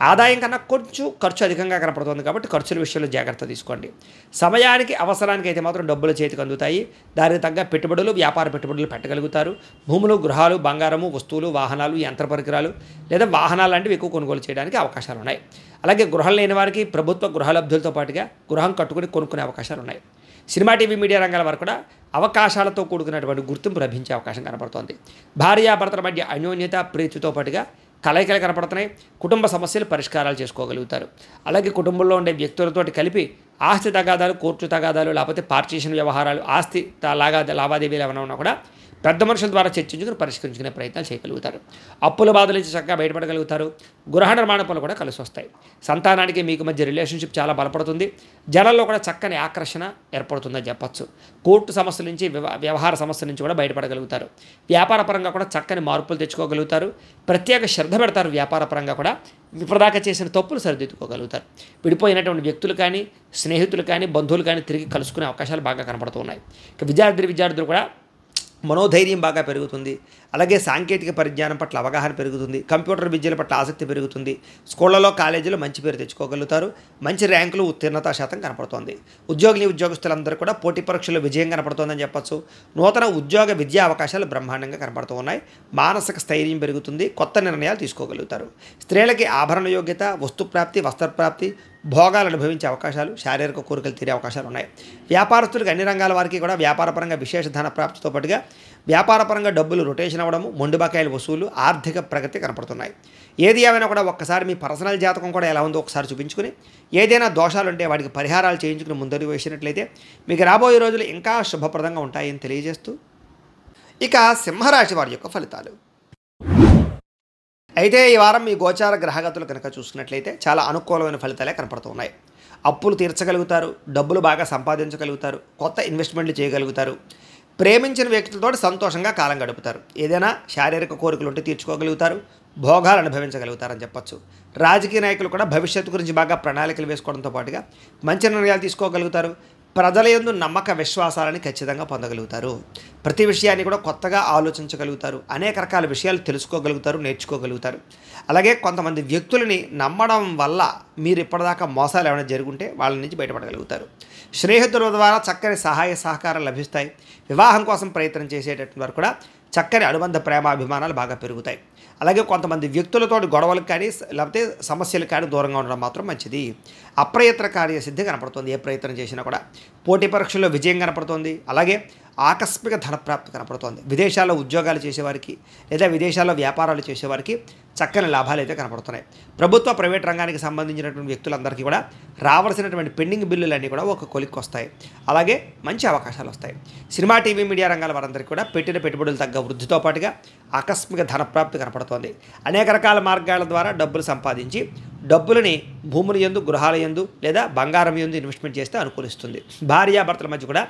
ఆదాయం కన్నా కొంచెం ఖర్చు అధికంగా కనపడుతుంది కాబట్టి ఖర్చుల విషయంలో జాగ్రత్త తీసుకోండి. సమయానికి, అవసరానికి అయితే మాత్రం డబ్బులు చేతికి అందుతాయి. దానికి తగ్గ పెట్టుబడులు, వ్యాపార పెట్టుబడులు పెట్టగలుగుతారు. భూములు, గృహాలు, బంగారము, వస్తువులు, వాహనాలు, యంత్ర పరికరాలు లేదా వాహనాలు లాంటివి ఎక్కువ కొనుగోలు చేయడానికి అవకాశాలు ఉన్నాయి. అలాగే గృహం లేని వారికి ప్రభుత్వ గృహలబ్ధులతో పాటుగా గృహం కొనుక్కునే అవకాశాలు ఉన్నాయి. సినిమా, టీవీ, మీడియా రంగాల వారు కూడా అవకాశాలతో కూడుకున్నటువంటి గుర్తింపు లభించే అవకాశం కనపడుతోంది. భార్యాభర్తల మధ్య అన్యోన్యత, ప్రీతితో పాటుగా కలయికలు కనపడుతున్నాయి. కుటుంబ సమస్యలు పరిష్కారాలు చేసుకోగలుగుతారు. అలాగే కుటుంబంలో ఉండే వ్యక్తులతోటి కలిపి ఆస్తి తగాదాలు, కోర్టు తగాదాలు, లేకపోతే పార్టీషన్ వ్యవహారాలు, ఆస్తి లావాదేవీలు ఏమైనా ఉన్నా కూడా పెద్ద మనుషుల ద్వారా చర్చించుకుని పరిష్కరించుకునే ప్రయత్నాలు చేయగలుగుతారు. అప్పుల బాధల నుంచి చక్కగా బయటపడగలుగుతారు. గృహ నిర్మాణ పనులు కూడా కలిసి వస్తాయి. సంతానానికి మీకు మధ్య రిలేషన్షిప్ చాలా బలపడుతుంది. జనాల్లో కూడా చక్కని ఆకర్షణ ఏర్పడుతుందని చెప్పచ్చు. కోర్టు సమస్యల నుంచి వ్యవహార సమస్యల నుంచి కూడా బయటపడగలుగుతారు. వ్యాపార పరంగా కూడా చక్కని మార్పులు తెచ్చుకోగలుగుతారు. ప్రత్యేక శ్రద్ధ పెడతారు. వ్యాపార పరంగా కూడా ఇప్పటిదాకా చేసిన తప్పులు సరిదిద్దుకోగలుగుతారు. విడిపోయినటువంటి వ్యక్తులు కానీ, స్నేహితులు కానీ, బంధువులు కానీ తిరిగి కలుసుకునే అవకాశాలు బాగా కనపడుతున్నాయి. ఇక విద్యార్థులు కూడా మనోధైర్యం బాగా పెరుగుతుంది. అలాగే సాంకేతిక పరిజ్ఞానం పట్ల అవగాహన పెరుగుతుంది. కంప్యూటర్ విద్యల పట్ల ఆసక్తి పెరుగుతుంది. స్కూళ్లలో, కాలేజీలో మంచి పేరు తెచ్చుకోగలుగుతారు. మంచి ర్యాంకులు, ఉత్తీర్ణతా శాతం కనపడుతోంది. ఉద్యోగులందరూ కూడా పోటీ పరీక్షల్లో విజయం కనపడుతోందని చెప్పచ్చు. నూతన ఉద్యోగ విద్యా అవకాశాలు బ్రహ్మాండంగా కనపడుతూ ఉన్నాయి. మానసిక స్థైర్యం పెరుగుతుంది. కొత్త నిర్ణయాలు తీసుకోగలుగుతారు. స్త్రీలకి ఆభరణ యోగ్యత, వస్తుప్రాప్తి, వస్త్రప్రాప్తి, భోగాలు అనుభవించే అవకాశాలు, శారీరక కోరికలు తీరే అవకాశాలు ఉన్నాయి. వ్యాపారస్తులకు అన్ని రంగాల వారికి కూడా వ్యాపారపరంగా విశేష ధన ప్రాప్తితో పాటుగా వ్యాపారపరంగా డబ్బులు రొటేషన్ అవ్వడము, మొండి బకాయిల వసూలు, ఆర్థిక ప్రగతి కనపడుతున్నాయి. ఏది ఏమైనా కూడా ఒక్కసారి మీ పర్సనల్ జాతకం కూడా ఎలా ఉందో ఒకసారి చూపించుకుని, ఏదైనా దోషాలుంటే వాటికి పరిహారాలు చేయించుకుని ముందడుగు వేసినట్లయితే మీకు రాబోయే రోజులు ఇంకా శుభప్రదంగా ఉంటాయని తెలియజేస్తూ, ఇక సింహరాశి వారి యొక్క ఫలితాలు. అయితే ఈ వారం మీ గోచార గ్రహగతులు కనుక చూసుకున్నట్లయితే చాలా అనుకూలమైన ఫలితాలే కనపడుతున్నాయి. అప్పులు తీర్చగలుగుతారు. డబ్బులు బాగా సంపాదించగలుగుతారు. కొత్త ఇన్వెస్ట్మెంట్లు చేయగలుగుతారు. ప్రేమించిన వ్యక్తులతో సంతోషంగా కాలం గడుపుతారు. ఏదైనా శారీరక కోరికలు ఉంటే తీర్చుకోగలుగుతారు. భోగాలు అనుభవించగలుగుతారని చెప్పచ్చు. రాజకీయ నాయకులు కూడా భవిష్యత్తు గురించి బాగా ప్రణాళికలు వేసుకోవడంతో పాటుగా మంచి నిర్ణయాలు తీసుకోగలుగుతారు. ప్రజల యందు నమ్మక విశ్వాసాలని ఖచ్చితంగా పొందగలుగుతారు. ప్రతి విషయాన్ని కూడా కొత్తగా ఆలోచించగలుగుతారు. అనేక రకాల విషయాలు తెలుసుకోగలుగుతారు, నేర్చుకోగలుగుతారు. అలాగే కొంతమంది వ్యక్తులని నమ్మడం వల్ల మీరు ఇప్పటిదాకా మోసాలు ఏమైనా జరుగుంటే వాళ్ళ నుంచి బయటపడగలుగుతారు. స్నేహితుల ద్వారా చక్కని సహాయ సహకారాలు లభిస్తాయి. వివాహం కోసం ప్రయత్నం చేసేటటువంటి వారు కూడా చక్కని అనుబంధ ప్రేమాభిమానాలు బాగా పెరుగుతాయి. అలాగే కొంతమంది వ్యక్తులతో గొడవలకు కానీ లేకపోతే సమస్యలకు కానీ దూరంగా ఉండడం మాత్రం మంచిది. అప్రయత్న కార్యసిద్ధి కనపడుతుంది. ఏ ప్రయత్నం చేసినా కూడా పోటీ పరీక్షల్లో విజయం కనపడుతుంది. అలాగే ఆకస్మిక ధనప్రాప్తి కనపడుతోంది. విదేశాల్లో ఉద్యోగాలు చేసేవారికి లేదా విదేశాల్లో వ్యాపారాలు చేసేవారికి చక్కని లాభాలు అయితే కనపడుతున్నాయి. ప్రభుత్వ, ప్రైవేట్ రంగానికి సంబంధించినటువంటి వ్యక్తులందరికీ కూడా రావాల్సినటువంటి పెండింగ్ బిల్లులన్నీ కూడా ఒక కొలిక్కి వస్తాయి. అలాగే మంచి అవకాశాలు వస్తాయి. సినిమా, టీవీ, మీడియా రంగాల వారందరికీ కూడా పెట్టిన పెట్టుబడులు తగ్గ వృద్ధితో పాటుగా ఆకస్మిక ధనప్రాప్తి కనపడుతోంది. అనేక రకాల మార్గాల ద్వారా డబ్బులు సంపాదించి డబ్బులని భూముల యందు, గృహాల యందు లేదా బంగారం యందు ఇన్వెస్ట్మెంట్ చేస్తే అనుకూలిస్తుంది. భార్యాభర్తల మధ్య కూడా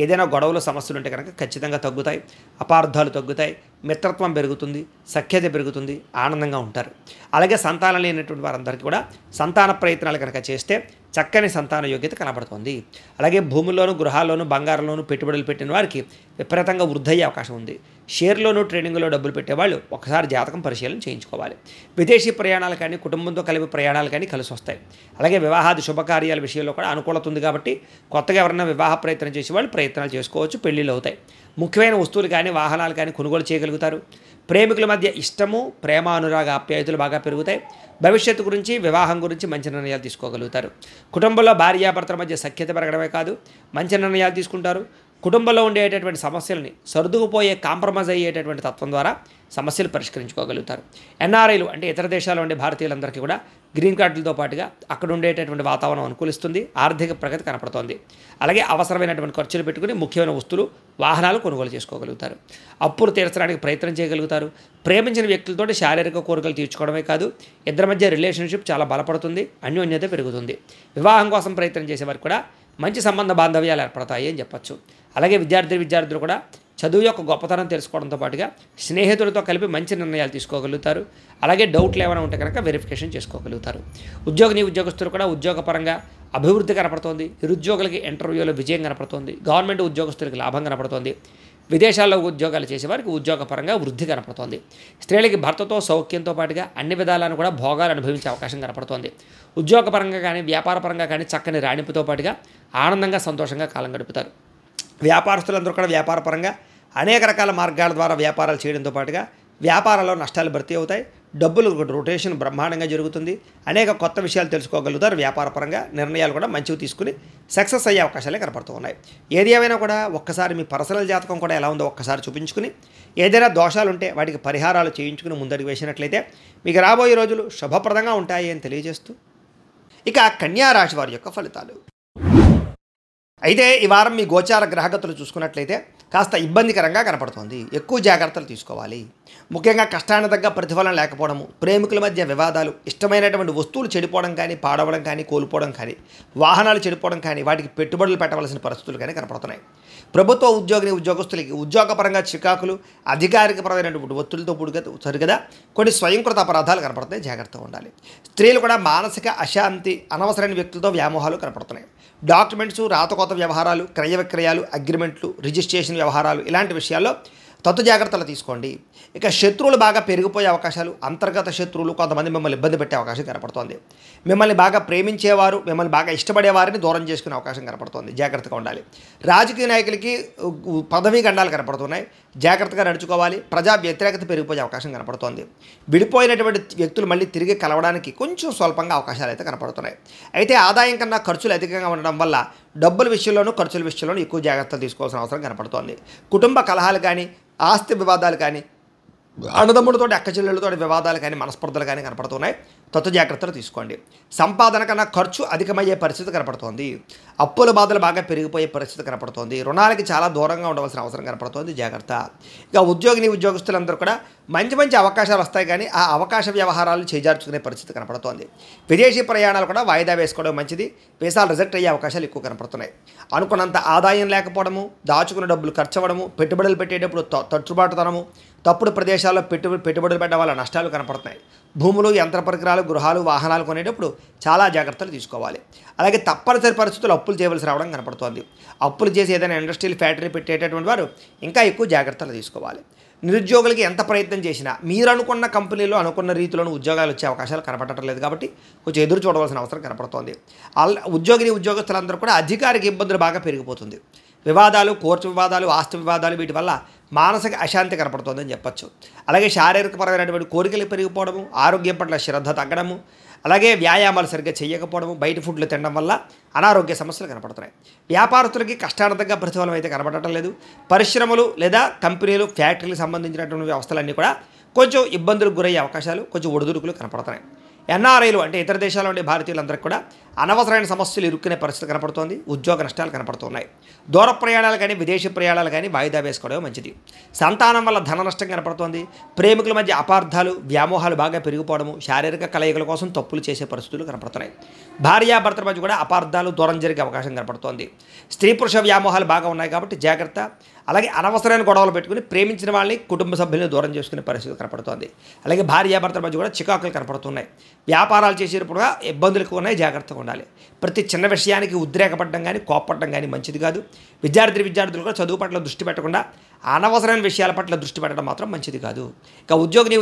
ఏదైనా గొడవలు, సమస్యలు ఉంటే కనుక ఖచ్చితంగా తగ్గుతాయి. అపార్థాలు తగ్గుతాయి. మిత్రత్వం పెరుగుతుంది. సఖ్యత పెరుగుతుంది. ఆనందంగా ఉంటారు. అలాగే సంతానం లేనటువంటి వారందరికీ కూడా సంతాన ప్రయత్నాలు కనుక చేస్తే చక్కని సంతాన యోగ్యత కనబడుతుంది. అలాగే భూముల్లోనూ, గృహాల్లోనూ, బంగారంలోనూ పెట్టుబడులు పెట్టిన వారికి విపరీతంగా వృద్ధయ్యే అవకాశం ఉంది. షేర్లోనూ, ట్రేడింగ్లో డబ్బులు పెట్టేవాళ్ళు ఒకసారి జాతకం పరిశీలన చేయించుకోవాలి. విదేశీ ప్రయాణాలు కానీ, కుటుంబంతో కలిపి ప్రయాణాలు కానీ కలిసి వస్తాయి. అలాగే వివాహాది శుభకార్యాల విషయంలో కూడా అనుకూలత ఉంది కాబట్టి కొత్తగా ఎవరైనా వివాహ ప్రయత్నం చేసేవాళ్ళు ప్రయత్నాలు చేసుకోవచ్చు. పెళ్ళిళ్ళు అవుతాయి. ముఖ్యమైన వస్తువులు కానీ, వాహనాలు కానీ కొనుగోలు చేయగలుగుతారు. ప్రేమికుల మధ్య ఇష్టము, ప్రేమ, అనురాగ, ఆప్యాయతలు బాగా పెరుగుతాయి. భవిష్యత్తు గురించి, వివాహం గురించి మంచి నిర్ణయాలు తీసుకోగలుగుతారు. కుటుంబంలో భార్యాభర్తల మధ్య సఖ్యత పెరగడమే కాదు, మంచి నిర్ణయాలు తీసుకుంటారు. కుటుంబంలో ఉండేటటువంటి సమస్యలని సర్దుకుపోయే, కాంప్రమైజ్ అయ్యేటటువంటి తత్వం ద్వారా సమస్యలు పరిష్కరించుకోగలుగుతారు. ఎన్ఆర్ఐలు అంటే ఇతర దేశాల్లో ఉండే భారతీయులందరికీ కూడా గ్రీన్ కార్డులతో పాటుగా అక్కడ ఉండేటటువంటి వాతావరణం అనుకూలిస్తుంది. ఆర్థిక ప్రగతి కనపడుతోంది. అలాగే అవసరమైనటువంటి ఖర్చులు పెట్టుకుని ముఖ్యమైన వస్తువులు, వాహనాలు కొనుగోలు చేసుకోగలుగుతారు. అప్పులు తీర్చడానికి ప్రయత్నం చేయగలుగుతారు. ప్రేమించిన వ్యక్తులతో శారీరక కోరికలు తీర్చుకోవడమే కాదు, ఇద్దరి మధ్య రిలేషన్షిప్ చాలా బలపడుతుంది. అన్యోన్యత పెరుగుతుంది. వివాహం కోసం ప్రయత్నం చేసేవారికి కూడా మంచి సంబంధ బాంధవ్యాలు ఏర్పడతాయి అని చెప్పచ్చు. అలాగే విద్యార్థులు కూడా చదువు యొక్క గొప్పతనం తెలుసుకోవడంతో పాటుగా స్నేహితులతో కలిపి మంచి నిర్ణయాలు తీసుకోగలుగుతారు. అలాగే డౌట్లు ఏమైనా ఉంటే కనుక వెరిఫికేషన్ చేసుకోగలుగుతారు. ఉద్యోగస్తులు కూడా ఉద్యోగపరంగా అభివృద్ధి కనపడుతోంది. నిరుద్యోగులకి ఇంటర్వ్యూలో విజయం కనపడుతోంది. గవర్నమెంట్ ఉద్యోగస్తులకి లాభం కనపడుతోంది. విదేశాల్లో ఉద్యోగాలు చేసేవారికి ఉద్యోగపరంగా వృద్ధి కనపడుతోంది. స్త్రీలకి భర్తతో సౌఖ్యంతో పాటుగా అన్ని విధాలను కూడా భోగాలు అనుభవించే అవకాశం కనపడుతోంది. ఉద్యోగపరంగా కానీ, వ్యాపారపరంగా కానీ చక్కని రాణింపుతో పాటుగా ఆనందంగా, సంతోషంగా కాలం గడుపుతారు. వ్యాపారస్తులందరూ కూడా వ్యాపారపరంగా అనేక రకాల మార్గాల ద్వారా వ్యాపారాలు చేయడంతో పాటుగా వ్యాపారాల్లో నష్టాలు భర్తీ అవుతాయి. డబ్బులు రొటేషన్ బ్రహ్మాండంగా జరుగుతుంది. అనేక కొత్త విషయాలు తెలుసుకోగలుగుతారు. వ్యాపారపరంగా నిర్ణయాలు కూడా మంచివి తీసుకుని సక్సెస్ అయ్యే అవకాశాలే కనపడుతూ ఉన్నాయి. ఏది ఏమైనా కూడా ఒక్కసారి మీ పర్సనల్ జాతకం కూడా ఎలా ఉందో ఒక్కసారి చూపించుకుని, ఏదైనా దోషాలు ఉంటే వాటికి పరిహారాలు చేయించుకుని ముందడుగు వేసినట్లయితే మీకు రాబోయే రోజులు శుభప్రదంగా ఉంటాయి అని తెలియజేస్తూ, ఇక కన్యా రాశి వారి యొక్క ఫలితాలు. అయితే ఈ వారం మీ గోచార గ్రహగతులు చూసుకున్నట్లయితే కాస్త ఇబ్బందికరంగా కనపడుతోంది. ఎక్కువ జాగ్రత్తలు తీసుకోవాలి. ముఖ్యంగా కష్టానికి తగ్గ ప్రతిఫలం లేకపోవడము, ప్రేమికుల మధ్య వివాదాలు, ఇష్టమైనటువంటి వస్తువులు చెడిపోవడం కానీ, పాడవడం కానీ, కోల్పోవడం కానీ, వాహనాలు చెడిపోవడం కానీ, వాటికి పెట్టుబడులు పెట్టవలసిన పరిస్థితులు కానీ కనపడుతున్నాయి. ప్రభుత్వ ఉద్యోగస్తులకి ఉద్యోగపరంగా చికాకులు, అధికారికపరమైనటువంటి ఒత్తిడితో సరిగదా కొన్ని స్వయంకృత అపరాధాలు కనపడుతున్నాయి. జాగ్రత్తగా ఉండాలి. స్త్రీలు కూడా మానసిక అశాంతి, అనవసరమైన వ్యక్తులతో వ్యామోహాలు కనపడుతున్నాయి. డాక్యుమెంట్స్, రాతకోత వ్యవహారాలు, క్రయ విక్రయాలు, అగ్రిమెంట్లు, రిజిస్ట్రేషన్ వ్యవహారాలు ఇలాంటి విషయాల్లో జాగ్రత్తలు తీసుకోండి. ఇక శత్రువులు బాగా పెరిగిపోయే అవకాశాలు, అంతర్గత శత్రువులు కొంతమంది మిమ్మల్ని ఇబ్బంది పెట్టే అవకాశం కనపడుతోంది. మిమ్మల్ని బాగా ప్రేమించేవారు, మిమ్మల్ని బాగా ఇష్టపడేవారిని దూరం చేసుకునే అవకాశం కనపడుతోంది. జాగ్రత్తగా ఉండాలి. రాజకీయ నాయకులకి పదవీ గండాలు కనపడుతున్నాయి. జాగ్రత్తగా నడుచుకోవాలి. ప్రజా వ్యతిరేకత పెరిగిపోయే అవకాశం కనపడుతోంది. విడిపోయినటువంటి వ్యక్తులు మళ్ళీ తిరిగి కలవడానికి కొంచెం స్వల్పంగా అవకాశాలు అయితే కనపడుతున్నాయి. అయితే ఆదాయం కన్నా ఖర్చులు అధికంగా ఉండడం వల్ల డబ్బుల విషయంలోనూ ఖర్చుల విషయంలోనూ ఎక్కువ జాగ్రత్తలు తీసుకోవాల్సిన అవసరం కనపడుతోంది. కుటుంబ కలహాలు కానీ, ఆస్తి వివాదాలు కానీ, అన్నదమ్ములతో అక్కచెల్లెలతో వివాదాలు కానీ, మనస్పర్ధలు కానీ కనపడుతున్నాయి. జాగ్రత్తలు తీసుకోండి. సంపాదన కన్నా ఖర్చు అధికమయ్యే పరిస్థితి కనపడుతోంది. అప్పుల బాధలు బాగా పెరిగిపోయే పరిస్థితి కనపడుతోంది. రుణాలకి చాలా దూరంగా ఉండవలసిన అవసరం కనపడుతోంది. జాగ్రత్త. ఇక ఉద్యోగులందరూ కూడా మంచి అవకాశాలు వస్తాయి, కానీ ఆ అవకాశ వ్యవహారాలు చేజార్చుకునే పరిస్థితి కనపడుతోంది. విదేశీ ప్రయాణాలు కూడా వాయిదా వేసుకోవడం మంచిది. వీసాలు రిజెక్ట్ అయ్యే అవకాశాలు ఎక్కువ కనపడుతున్నాయి. అనుకున్నంత ఆదాయం లేకపోవడము, దాచుకున్న డబ్బులు ఖర్చు అవ్వడము, పెట్టుబడులు పెట్టేటప్పుడు తట్టుబాటుతనము, తప్పుడు ప్రదేశాల్లో పెట్టుబడులు పెట్టడం వల్ల నష్టాలు కనపడుతున్నాయి. భూములు, యంత్ర పరికరాలు, గృహాలు, వాహనాలు కొనేటప్పుడు చాలా జాగ్రత్తలు తీసుకోవాలి. అలాగే తప్పనిసరి పరిస్థితుల్లో అప్పులు చేయవలసి రావడం కనపడుతోంది. అప్పులు చేసి ఏదైనా ఇండస్ట్రియల్ ఫ్యాక్టరీ పెట్టేటటువంటి వారు ఇంకా ఎక్కువ జాగ్రత్తలు తీసుకోవాలి. నిరుద్యోగులకి ఎంత ప్రయత్నం చేసినా మీరు అనుకున్న కంపెనీలో అనుకున్న రీతిలోనూ ఉద్యోగాలు వచ్చే అవకాశాలు కనపడటం లేదు, కాబట్టి కొంచెం ఎదురు చూడవలసిన అవసరం కనపడుతోంది. ఉద్యోగస్తులందరూ కూడా అధికారిక ఇబ్బందులు బాగా పెరిగిపోతుంది. వివాదాలు, కోర్టు వివాదాలు, ఆస్తి వివాదాలు, వీటి వల్ల మానసిక అశాంతి కనపడుతుందని చెప్పచ్చు. అలాగే శారీరకపరమైనటువంటి కోరికలు పెరిగిపోవడము, ఆరోగ్యం పట్ల శ్రద్ధ తగ్గడము, అలాగే వ్యాయామాలు సరిగ్గా చేయకపోవడము, బయట ఫుడ్లు తినడం వల్ల అనారోగ్య సమస్యలు కనపడుతున్నాయి. వ్యాపారస్తులకి కష్టార్థంగా ప్రతిఫలం అయితే కనపడటం లేదు. పరిశ్రమలు లేదా కంపెనీలు, ఫ్యాక్టరీలకు సంబంధించినటువంటి వ్యవస్థలన్నీ కూడా కొంచెం ఇబ్బందులకు గురయ్యే అవకాశాలు, కొంచెం ఒడిదుడుకులు కనపడుతున్నాయి. ఎన్ఆర్ఐలు అంటే ఇతర దేశాల్లో ఉండే భారతీయులందరికీ కూడా అనవసరమైన సమస్యలు ఇరుక్కునే పరిస్థితి కనపడుతోంది. ఉద్యోగ నష్టాలు కనపడుతున్నాయి. దూర ప్రయాణాలు కానీ, విదేశీ ప్రయాణాలు కానీ వాయిదా వేసుకోవడం మంచిది. సంతానం వల్ల ధన నష్టం కనపడుతోంది. ప్రేమికుల మధ్య అపార్థాలు, వ్యామోహాలు బాగా పెరిగిపోవడము, శారీరక కలయికల కోసం తప్పులు చేసే పరిస్థితులు కనపడుతున్నాయి. భార్యాభర్తల మధ్య కూడా అపార్థాలు, దూరం జరిగే అవకాశం కనపడుతోంది. స్త్రీ పురుష వ్యామోహాలు బాగా ఉన్నాయి కాబట్టి జాగ్రత్త. అలాగే అనవసరమైన గొడవలు పెట్టుకుని ప్రేమించిన వాళ్ళని, కుటుంబ సభ్యులను దూరం చేసుకునే పరిస్థితి కనపడుతోంది. అలాగే భార్యాభర్తల మధ్య కూడా చికాకులు కనపడుతున్నాయి. వ్యాపారాలు చేసేటప్పుడు ఇబ్బందులు ఎక్కువ ఉన్నాయి. జాగ్రత్తగా ఉండాలి. ప్రతి చిన్న విషయానికి ఉద్రేకపడడం కానీ, కోపపడడం కానీ మంచిది కాదు. విద్యార్థులు కూడా చదువు పట్ల దృష్టి పెట్టకుండా అనవసరమైన విషయాల పట్ల దృష్టి పెట్టడం మాత్రం మంచిది కాదు. ఇక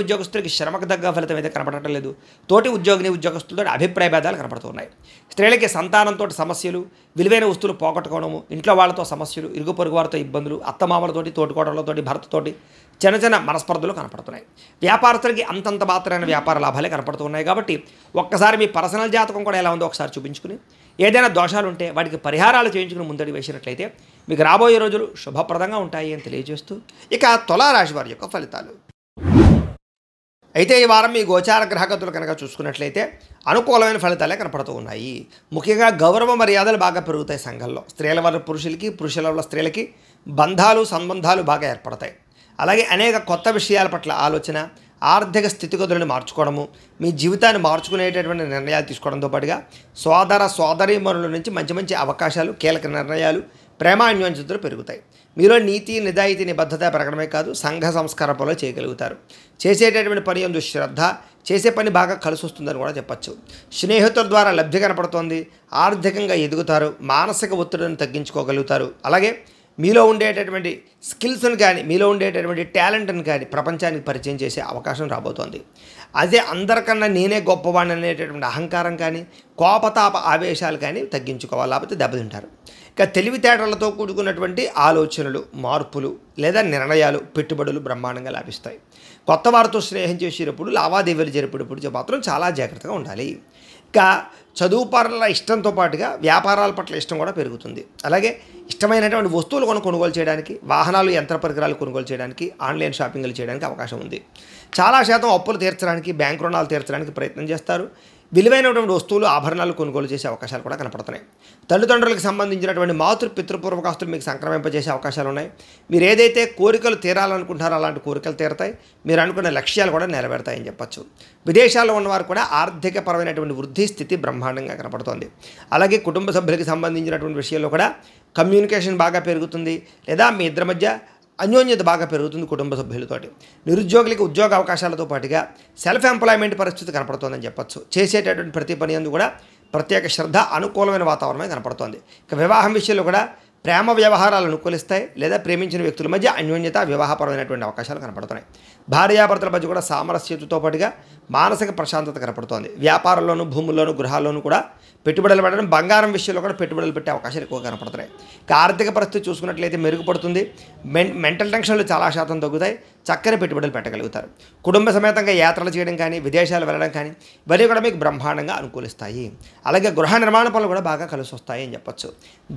ఉద్యోగస్తులకి శ్రమకు తగ్గ ఫలితం అయితే కనపడటం లేదు. తోటి ఉద్యోగస్తులతో అభిప్రాయ భేదాలు కనపడుతున్నాయి. స్త్రీలకి సంతానంతో సమస్యలు, విలువైన వస్తువులు పోగొట్టుకోవడము, ఇంట్లో వాళ్ళతో సమస్యలు, ఇరుగు పొరుగు వారితో ఇబ్బందులు, అత్తమామలతోటి, తోటికోడలతోటి, భర్తతోటి చిన్న మనస్పర్ధలు కనపడుతున్నాయి. వ్యాపారస్తులకి అంతంత మాత్రమైన వ్యాపార లాభాలే కనపడుతున్నాయి. కాబట్టి ఒక్కసారి మీ పర్సనల్ జాతకం కూడా ఎలా ఉందో ఒకసారి చూపించుకుని, ఏదైనా దోషాలు ఉంటే వాటికి పరిహారాలు చేయించుకుని ముందడి వేసినట్లయితే మీకు రాబోయే రోజులు శుభప్రదంగా ఉంటాయి అని తెలియజేస్తూ, ఇక తులారాశి వారి యొక్క ఫలితాలు. అయితే ఈ వారం మీ గోచార గ్రహగతులు కనుక చూసుకున్నట్లయితే అనుకూలమైన ఫలితాలే కనపడుతూ ఉన్నాయి. ముఖ్యంగా గౌరవ మర్యాదలు బాగా పెరుగుతాయి సంఘంలో. స్త్రీల వల్ల పురుషులకి, పురుషుల వల్ల స్త్రీలకి సంబంధాలు బాగా ఏర్పడతాయి. అలాగే అనేక కొత్త విషయాల పట్ల ఆలోచన, ఆర్థిక స్థితిగతులను మార్చుకోవడము, మీ జీవితాన్ని మార్చుకునేటటువంటి నిర్ణయాలు తీసుకోవడంతో పాటుగా సోదరీమణుల నుంచి మంచి అవకాశాలు, కీలక నిర్ణయాలు, ప్రేమాన్యోన్యతలు పెరుగుతాయి. మీలో నీతి, నిజాయితీ, నిబద్ధత పెరగడమే కాదు, సంఘ సంస్కార పనులు చేయగలుగుతారు. చేసేటటువంటి పని యందు శ్రద్ధ, చేసే పని బాగా కలిసి వస్తుందని కూడా చెప్పచ్చు. స్నేహితుల ద్వారా లబ్ధి కనపడుతోంది. ఆర్థికంగా ఎదుగుతారు. మానసిక ఒత్తిడిని తగ్గించుకోగలుగుతారు. అలాగే మీలో ఉండేటటువంటి స్కిల్స్ని కానీ, మీలో ఉండేటటువంటి టాలెంట్ని కానీ ప్రపంచానికి పరిచయం చేసే అవకాశం రాబోతోంది. అదే అందరికన్నా నేనే గొప్పవాడిని అనేటటువంటి అహంకారం కానీ, కోపతాప ఆవేశాలు కానీ తగ్గించుకోవాలి, లేకపోతే దెబ్బతింటారు. ఇక తెలివితేటలతో కూడుకున్నటువంటి ఆలోచనలు, మార్పులు లేదా నిర్ణయాలు, పెట్టుబడులు బ్రహ్మాండంగా లాభిస్తాయి. కొత్త వారితో స్నేహం చేసేటప్పుడు, లావాదేవీలు జరిపేటప్పుడు మాత్రం చాలా జాగ్రత్తగా ఉండాలి. ఇక చదువు పట్ల ఇష్టంతో పాటుగా వ్యాపారాల పట్ల ఇష్టం కూడా పెరుగుతుంది. అలాగే ఇష్టమైనటువంటి వస్తువులు కొనుగోలు చేయడానికి, వాహనాలు, యంత్ర పరికరాలు కొనుగోలు చేయడానికి, ఆన్లైన్ షాపింగ్లు చేయడానికి అవకాశం ఉంది. చాలా శాతం అప్పులు తీర్చడానికి, బ్యాంక్ రుణాలు తీర్చడానికి ప్రయత్నం చేస్తారు. విలువైనటువంటి వస్తువులు ఆభరణాలు కొనుగోలు చేసే అవకాశాలు కూడా కనపడుతున్నాయి. తల్లిదండ్రులకు సంబంధించినటువంటి పితృపూర్వకాస్తులు మీకు సంక్రమింపజేసే అవకాశాలు ఉన్నాయి. మీరు ఏదైతే కోరికలు తీరాలనుకుంటారో అలాంటి కోరికలు తీరతాయి. మీరు అనుకున్న లక్ష్యాలు కూడా నెరవేరుతాయని చెప్పచ్చు. విదేశాల్లో ఉన్నవారు కూడా ఆర్థికపరమైనటువంటి వృద్ధి స్థితి బ్రహ్మాండంగా కనపడుతోంది. అలాగే కుటుంబ సభ్యులకి సంబంధించినటువంటి విషయాల్లో కూడా కమ్యూనికేషన్ బాగా పెరుగుతుంది, లేదా మీ ఇద్దరి మధ్య అన్యోన్యత బాగా పెరుగుతుంది కుటుంబ సభ్యులతోటి. నిరుద్యోగులకి ఉద్యోగ అవకాశాలతో పాటుగా సెల్ఫ్ ఎంప్లాయ్మెంట్ పరిస్థితి కనపడుతోందని చెప్పచ్చు. చేసేటటువంటి ప్రతి పని అందు కూడా ప్రత్యేక శ్రద్ధ, అనుకూలమైన వాతావరణమే కనపడుతోంది. ఇక వివాహం విషయంలో కూడా ప్రేమ వ్యవహారాలు అనుకూలిస్తాయి, లేదా ప్రేమించిన వ్యక్తుల మధ్య అన్యోన్యత, వివాహపరమైనటువంటి అవకాశాలు కనపడుతున్నాయి. భార్యాభర్తల మధ్య కూడా సామరస్యతతో పాటుగా మానసిక ప్రశాంతత కనపడుతోంది. వ్యాపారంలోనూ, భూముల్లోనూ, గృహాల్లోనూ కూడా పెట్టుబడులు పెట్టడం, బంగారం విషయంలో కూడా పెట్టుబడులు పెట్టే అవకాశాలు ఎక్కువ కనపడుతున్నాయి. ఇక ఆర్థిక పరిస్థితి చూసుకున్నట్లయితే మెరుగుపడుతుంది. మెంటల్ టెన్షన్లు చాలా శాతం తగ్గుతాయి. చక్కని పెట్టుబడులు పెట్టగలుగుతారు. కుటుంబ సమేతంగా యాత్రలు చేయడం కానీ, విదేశాలు వెళ్ళడం కానీ ఇవన్నీ కూడా మీకు బ్రహ్మాండంగా అనుకూలిస్తాయి. అలాగే గృహ నిర్మాణ పనులు కూడా బాగా కలిసి వస్తాయి అని చెప్పచ్చు.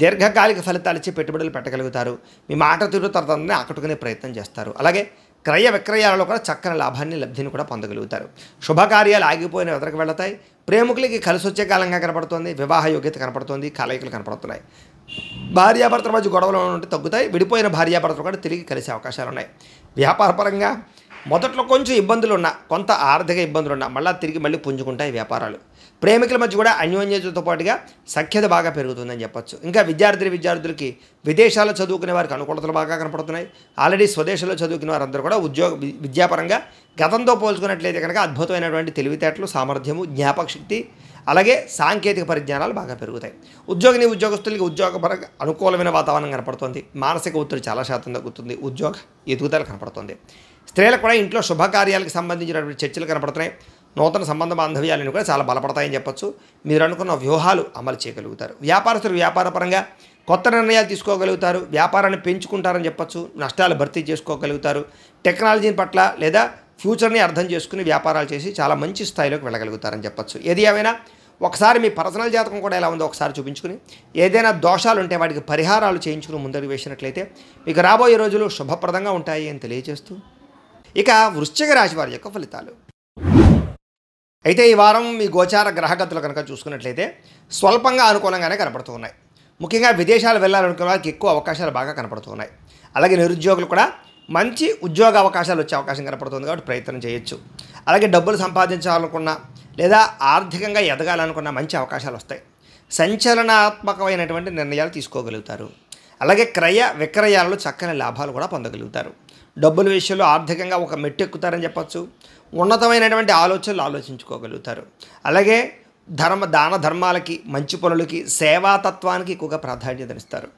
దీర్ఘకాలిక ఫలితాలు ఇచ్చి పెట్టుబడులు పెట్టగలుగుతారు. మీ మాట తీరు తరతరాన్ని ఆకట్టుకునే ప్రయత్నం చేస్తారు. అలాగే క్రయ విక్రయాలలో కూడా చక్కని లాభాన్ని, లబ్ధిని కూడా పొందగలుగుతారు. శుభకార్యాలు ఆగిపోయిన ఎదురుకు వెళతాయి. ప్రేమికులకి కలిసి వచ్చే కాలంగా కనపడుతుంది. వివాహ యోగ్యత కనపడుతుంది. కలయికలు కనపడుతున్నాయి. భార్యాభర్తల మధ్య గొడవలు ఉంటే తగ్గుతాయి. విడిపోయిన భార్యాభర్తలు కూడా తిరిగి కలిసే అవకాశాలు ఉన్నాయి. వ్యాపారపరంగా మొదట్లో కొంచెం ఇబ్బందులు ఉన్నా, కొంత ఆర్థిక ఇబ్బందులు ఉన్నా మళ్ళీ పుంజుకుంటాయి వ్యాపారాలు. ప్రేమికుల మధ్య కూడా అన్యోన్యతతో పాటుగా సఖ్యత బాగా పెరుగుతుందని చెప్పచ్చు. ఇంకా విద్యార్థులకి విదేశాల్లో చదువుకునే వారికి అనుకూలతలు బాగా కనపడుతున్నాయి. ఆల్రెడీ స్వదేశంలో చదువుకునే వారందరూ కూడా విద్యాపరంగా గతంతో పోల్చుకున్నట్లయితే కనుక అద్భుతమైనటువంటి తెలివితేటలు, సామర్థ్యము, జ్ఞాపక శక్తి, అలాగే సాంకేతిక పరిజ్ఞానాలు బాగా పెరుగుతాయి. ఉద్యోగస్తులకి ఉద్యోగపరంగా అనుకూలమైన వాతావరణం కనపడుతుంది. మానసిక ఒత్తిడి చాలా శాతం తగ్గుతుంది. ఉద్యోగ ఎదుగుదల కనపడుతుంది. స్త్రీలకు కూడా ఇంట్లో శుభకార్యాలకు సంబంధించినటువంటి చర్చలు కనపడుతున్నాయి. నూతన సంబంధ బాంధవ్యాలను కూడా చాలా బలపడతాయని చెప్పచ్చు. మీరు అనుకున్న వ్యూహాలు అమలు చేయగలుగుతారు. వ్యాపారస్తులు వ్యాపారపరంగా కొత్త నిర్ణయాలు తీసుకోగలుగుతారు. వ్యాపారాన్ని పెంచుకుంటారని చెప్పచ్చు. నష్టాలు భర్తీ చేసుకోగలుగుతారు. టెక్నాలజీని పట్ల లేదా ఫ్యూచర్ని అర్థం చేసుకుని వ్యాపారాలు చేసి చాలా మంచి స్థాయిలోకి వెళ్ళగలుగుతారని చెప్పచ్చు. ఏది ఏమైనా ఒకసారి మీ పర్సనల్ జాతకం కూడా ఎలా ఉందో ఒకసారి చూపించుకుని, ఏదైనా దోషాలు ఉంటే వాటికి పరిహారాలు చేయించుకుని ముందడుగు వేసినట్లయితే మీకు రాబోయే రోజులు శుభప్రదంగా ఉంటాయి అని తెలియజేస్తూ, ఇక వృశ్చిక రాశి వారి యొక్క ఫలితాలు. అయితే ఈ వారం మీ గోచార గ్రహగతులు కనుక చూసుకున్నట్లయితే స్వల్పంగా అనుకూలంగానే కనపడుతూ ఉన్నాయి. ముఖ్యంగా విదేశాలు వెళ్ళాలనుకునే వారికి ఎక్కువ అవకాశాలు బాగా కనపడుతూ ఉన్నాయి. అలాగే నిరుద్యోగులు కూడా మంచి ఉద్యోగ అవకాశాలు వచ్చే అవకాశం కనపడుతుంది కాబట్టి ప్రయత్నం చేయొచ్చు. అలాగే డబ్బులు సంపాదించాలనుకున్నా లేదా ఆర్థికంగా ఎదగాలనుకున్న మంచి అవకాశాలు వస్తాయి. సంచలనాత్మకమైనటువంటి నిర్ణయాలు తీసుకోగలుగుతారు. అలాగే క్రయ విక్రయాలలో చక్కని లాభాలు కూడా పొందగలుగుతారు. డబ్బుల విషయంలో ఆర్థికంగా ఒక మెట్టు ఎక్కుతారని చెప్పచ్చు. ఉన్నతమైనటువంటి ఆలోచనలు ఆలోచించుకోగలుగుతారు. అలాగే దాన ధర్మాలకి, మంచి పనులకి, సేవాతత్వానికి ఎక్కువగా ప్రాధాన్యతనిస్తారు.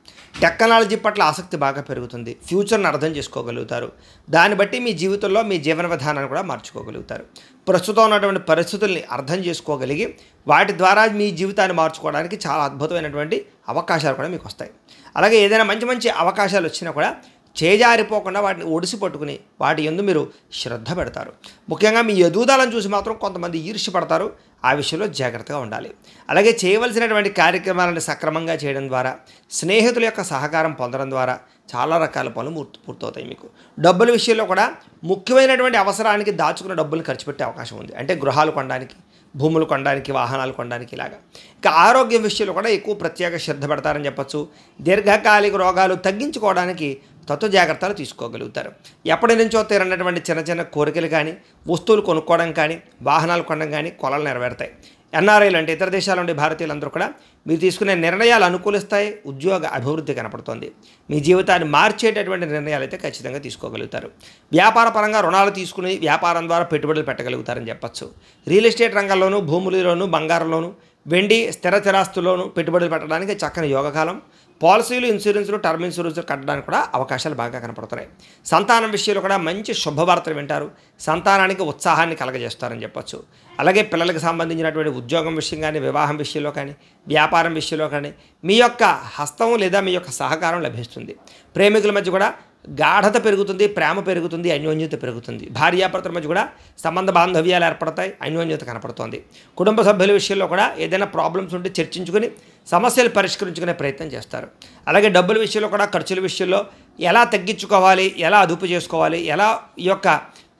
టెక్నాలజీ పట్ల ఆసక్తి బాగా పెరుగుతుంది. ఫ్యూచర్ని అర్థం చేసుకోగలుగుతారు. దాన్ని బట్టి మీ జీవితంలో మీ జీవన విధానాన్ని కూడా మార్చుకోగలుగుతారు. ప్రస్తుతం ఉన్నటువంటి పరిస్థితుల్ని అర్థం చేసుకోగలిగి వాటి ద్వారా మీ జీవితాన్ని మార్చుకోవడానికి చాలా అద్భుతమైనటువంటి అవకాశాలు కూడా మీకు వస్తాయి. అలాగే ఏదైనా మంచి అవకాశాలు వచ్చినా కూడా చేజారిపోకుండా వాటిని ఒడిసి పట్టుకుని వాటి యందు మీరు శ్రద్ధ పెడతారు. ముఖ్యంగా మీ ఎదుగుదలను చూసి మాత్రం కొంతమంది ఈర్ష్యపడతారు. ఆ విషయంలో జాగ్రత్తగా ఉండాలి. అలాగే చేయవలసినటువంటి కార్యక్రమాలను సక్రమంగా చేయడం ద్వారా, స్నేహితుల యొక్క సహకారం పొందడం ద్వారా చాలా రకాల పనులు పూర్తవుతాయి. మీకు డబ్బుల విషయంలో కూడా ముఖ్యమైనటువంటి అవసరానికి దాచుకున్న డబ్బులు ఖర్చు పెట్టే అవకాశం ఉంది. అంటే గృహాలు కొనడానికి, భూములు కొనడానికి, వాహనాలు కొనడానికి ఇలాగా. ఇక ఆరోగ్యం విషయంలో కూడా ఎక్కువ ప్రత్యేక శ్రద్ధ పెడతారని చెప్పచ్చు. దీర్ఘకాలిక రోగాలు తగ్గించుకోవడానికి తత్వ జాగ్రత్తలు తీసుకోగలుగుతారు. ఎప్పటి నుంచో తీరనటువంటి చిన్న కోరికలు కానీ, వస్తువులు కొనుక్కోవడం కానీ, వాహనాలు కొనడం కానీ కొలలు నెరవేరుతాయి. ఎన్ఆర్ఐలు అంటే ఇతర దేశాల నుండి భారతీయులందరూ కూడా మీరు తీసుకునే నిర్ణయాలు అనుకూలిస్తాయి. ఉద్యోగ అభివృద్ధి కనపడుతుంది. మీ జీవితాన్ని మార్చేటటువంటి నిర్ణయాలు అయితే ఖచ్చితంగా తీసుకోగలుగుతారు. వ్యాపార పరంగా రుణాలు తీసుకుని వ్యాపారం ద్వారా పెట్టుబడులు పెట్టగలుగుతారని చెప్పచ్చు. రియల్ ఎస్టేట్ రంగంలోనూ, భూములలోనూ, బంగారంలోనూ, వెండి, స్థిరాస్తుల్లోనూ పెట్టుబడులు పెట్టడానికి చక్కని యోగకాలం. పాలసీలు, ఇన్సూరెన్స్లు, టర్మ్ ఇన్సూరెన్స్లు కట్టడానికి కూడా అవకాశాలు బాగా కనపడుతున్నాయి. సంతానం విషయంలో కూడా మంచి శుభవార్తలు వింటారు. సంతానానికి ఉత్సాహాన్ని కలగజేస్తారని చెప్పచ్చు. అలాగే పిల్లలకు సంబంధించినటువంటి ఉద్యోగం విషయం కానీ, వివాహం విషయంలో కానీ, వ్యాపారం విషయంలో కానీ మీ యొక్క హస్తం లేదా మీ యొక్క సహకారం లభిస్తుంది. ప్రేమికుల మధ్య కూడా గాఢత పెరుగుతుంది, ప్రేమ పెరుగుతుంది, అన్యోన్యత పెరుగుతుంది. భార్యాభర్తల మధ్య కూడా సంబంధ బాంధవ్యాలు ఏర్పడతాయి, అన్యోన్యత కనపడుతుంది. కుటుంబ సభ్యుల విషయంలో కూడా ఏదైనా ప్రాబ్లమ్స్ ఉంటే చర్చించుకుని సమస్యలు పరిష్కరించుకునే ప్రయత్నం చేస్తారు. అలాగే డబ్బుల విషయంలో కూడా ఖర్చుల విషయంలో ఎలా తగ్గించుకోవాలి, ఎలా అదుపు చేసుకోవాలి, ఎలా ఈ యొక్క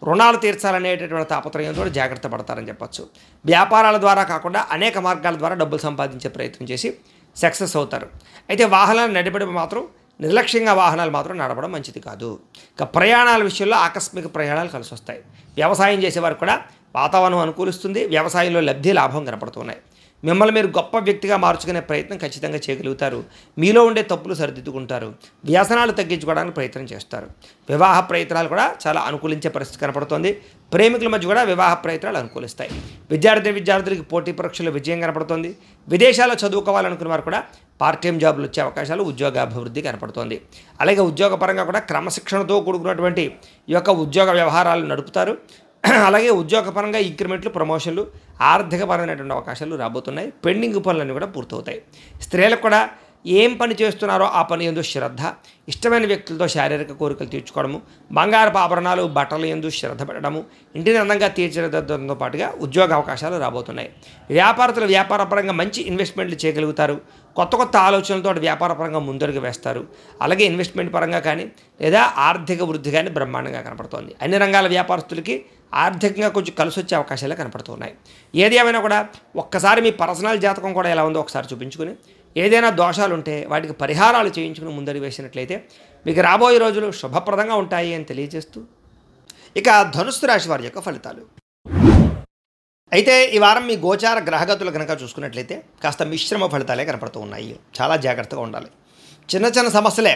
రుణాలు తీర్చాలనేటటువంటి తాపత్రయంతో జాగ్రత్త పడతారని చెప్పచ్చు. వ్యాపారాల ద్వారా కాకుండా అనేక మార్గాల ద్వారా డబ్బులు సంపాదించే ప్రయత్నం చేసి సక్సెస్ అవుతారు. అయితే వాహనాలు నడిపడం మాత్రం నిర్లక్ష్యంగా వాహనాలు మాత్రం నడపడం మంచిది కాదు. ఇక ప్రయాణాల విషయంలో ఆకస్మిక ప్రయాణాలు కలిసి వస్తాయి. వ్యవసాయం చేసేవారు కూడా వాతావరణం అనుకూలిస్తుంది. వ్యవసాయంలో లబ్ధి లాభం కనపడుతున్నాయి. మిమ్మల్ని మీరు గొప్ప వ్యక్తిగా మార్చుకునే ప్రయత్నం ఖచ్చితంగా చేయగలుగుతారు. మీలో ఉండే తప్పులు సరిదిద్దుకుంటారు. వ్యసనాలు తగ్గించుకోవడానికి ప్రయత్నం చేస్తారు. వివాహ ప్రయత్నాలు కూడా చాలా అనుకూలించే పరిస్థితి కనపడుతుంది. ప్రేమికుల మధ్య కూడా వివాహ ప్రయత్నాలు అనుకూలిస్తాయి. విద్యార్థులకి పోటీ పరీక్షల్లో విజయం కనపడుతుంది. విదేశాల్లో చదువుకోవాలనుకున్న వారు కూడా పార్ట్ టైం జాబులు వచ్చే అవకాశాలు, ఉద్యోగాభివృద్ధి కనపడుతోంది. అలాగే ఉద్యోగపరంగా కూడా క్రమశిక్షణతో కూడుకున్నటువంటి ఈ యొక్క ఉద్యోగ వ్యవహారాలు నడుపుతారు. అలాగే ఉద్యోగపరంగా ఇంక్రిమెంట్లు, ప్రమోషన్లు, ఆర్థికపరమైనటువంటి అవకాశాలు రాబోతున్నాయి. పెండింగ్ పనులన్నీ కూడా పూర్తవుతాయి. స్త్రీలకు కూడా ఏం పని చేస్తున్నారో ఆ పని యందు శ్రద్ధ, ఇష్టమైన వ్యక్తులతో శారీరక కోరికలు తీర్చుకోవడము, బంగారపు ఆభరణాలు, బట్టలు యందు శ్రద్ధ పెట్టడము, ఇంటిని అందంగా తీర్చిదిద్దడంతో పాటుగా ఉద్యోగ అవకాశాలు రాబోతున్నాయి. వ్యాపారస్తులు వ్యాపారపరంగా మంచి ఇన్వెస్ట్మెంట్లు చేయగలుగుతారు. కొత్త కొత్త ఆలోచనలతో వ్యాపారపరంగా ముందడుగు వేస్తారు. అలాగే ఇన్వెస్ట్మెంట్ పరంగా కానీ లేదా ఆర్థిక వృద్ధి కానీ బ్రహ్మాండంగా కనపడుతోంది. అన్ని రంగాల వ్యాపారస్తులకి ఆర్థికంగా కొంచెం కలిసి వచ్చే అవకాశాలే కనపడుతున్నాయి. ఏది ఏమైనా కూడా ఒక్కసారి మీ పర్సనల్ జాతకం కూడా ఎలా ఉందో ఒకసారి చూపించుకుని, ఏదైనా దోషాలు ఉంటే వాటికి పరిహారాలు చేయించుకుని ముందడుగు వేసినట్లయితే మీకు రాబోయే రోజులు శుభప్రదంగా ఉంటాయి అని తెలియజేస్తూ, ఇక ధనుస్సు రాశి వారి యొక్క ఫలితాలు. అయితే ఈ వారం మీ గోచార గ్రహగతులు కనుక చూసుకున్నట్లయితే కాస్త మిశ్రమ ఫలితాలే కనపడుతూ ఉన్నాయి. చాలా జాగ్రత్తగా ఉండాలి. చిన్న చిన్న సమస్యలే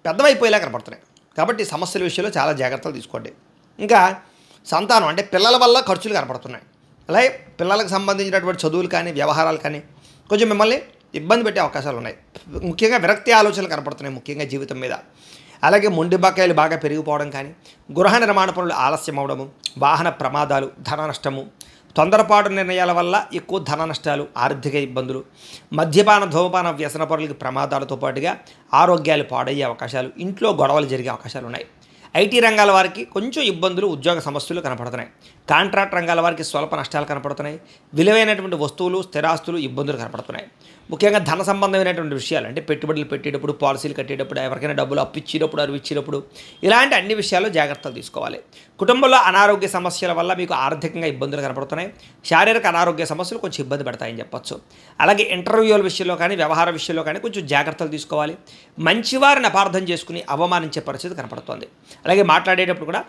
పెద్దవైపోయేలా కనపడుతున్నాయి. కాబట్టి సమస్యల విషయంలో చాలా జాగ్రత్తలు తీసుకోండి. ఇంకా సంతానం అంటే పిల్లల వల్ల ఖర్చులు కనపడుతున్నాయి. అలాగే పిల్లలకు సంబంధించినటువంటి చదువులు కానీ వ్యవహారాలు కానీ కొంచెం మిమ్మల్ని ఇబ్బంది పెట్టే అవకాశాలు ఉన్నాయి. ముఖ్యంగా విరక్తి ఆలోచనలు కనపడుతున్నాయి, ముఖ్యంగా జీవితం మీద. అలాగే మొండి బకాయిలు బాగా పెరిగిపోవడం కానీ, గృహ నిర్మాణ పనులు ఆలస్యం అవడము, వాహన ప్రమాదాలు, ధన నష్టము, తొందరపాటు నిర్ణయాల వల్ల ఎక్కువ ధన నష్టాలు, ఆర్థిక ఇబ్బందులు, మద్యపాన ధూమపాన వ్యసన పరులకి ప్రమాదాలతో పాటుగా ఆరోగ్యాలు పాడయ్యే అవకాశాలు, ఇంట్లో గొడవలు జరిగే అవకాశాలు ఉన్నాయి. ఐటీ రంగాల వారికి కొంచెం ఇబ్బందులు, ఉద్యోగ సమస్యలు కనపడుతున్నాయి. కాంట్రాక్ట్ రంగాల వారికి స్వల్ప నష్టాలు కనపడుతున్నాయి. విలువైనటువంటి వస్తువులు, స్థిరాస్తులు ఇబ్బందులు కనపడుతున్నాయి. ముఖ్యంగా ధన సంబంధమైనటువంటి విషయాలు అంటే పెట్టుబడులు పెట్టేటప్పుడు, పాలసీలు కట్టేటప్పుడు, ఎవరికైనా డబ్బులు అప్పు ఇచ్చేటప్పుడు, అరువు ఇచ్చేటప్పుడు ఇలాంటి అన్ని విషయాల్లో జాగ్రత్తలు తీసుకోవాలి. కుటుంబంలో అనారోగ్య సమస్యల వల్ల మీకు ఆర్థికంగా ఇబ్బందులు కనపడుతున్నాయి. శారీరక అనారోగ్య సమస్యలు కొంచెం ఇబ్బంది పెడతాయని చెప్పొచ్చు. అలాగే ఇంటర్వ్యూల విషయంలో కానీ, వ్యవహార విషయంలో కానీ కొంచెం జాగ్రత్తలు తీసుకోవాలి. మంచివారిని అపార్థం చేసుకుని అవమానించే పరిస్థితి కనపడుతోంది. అలాగే మాట్లాడేటప్పుడు కూడా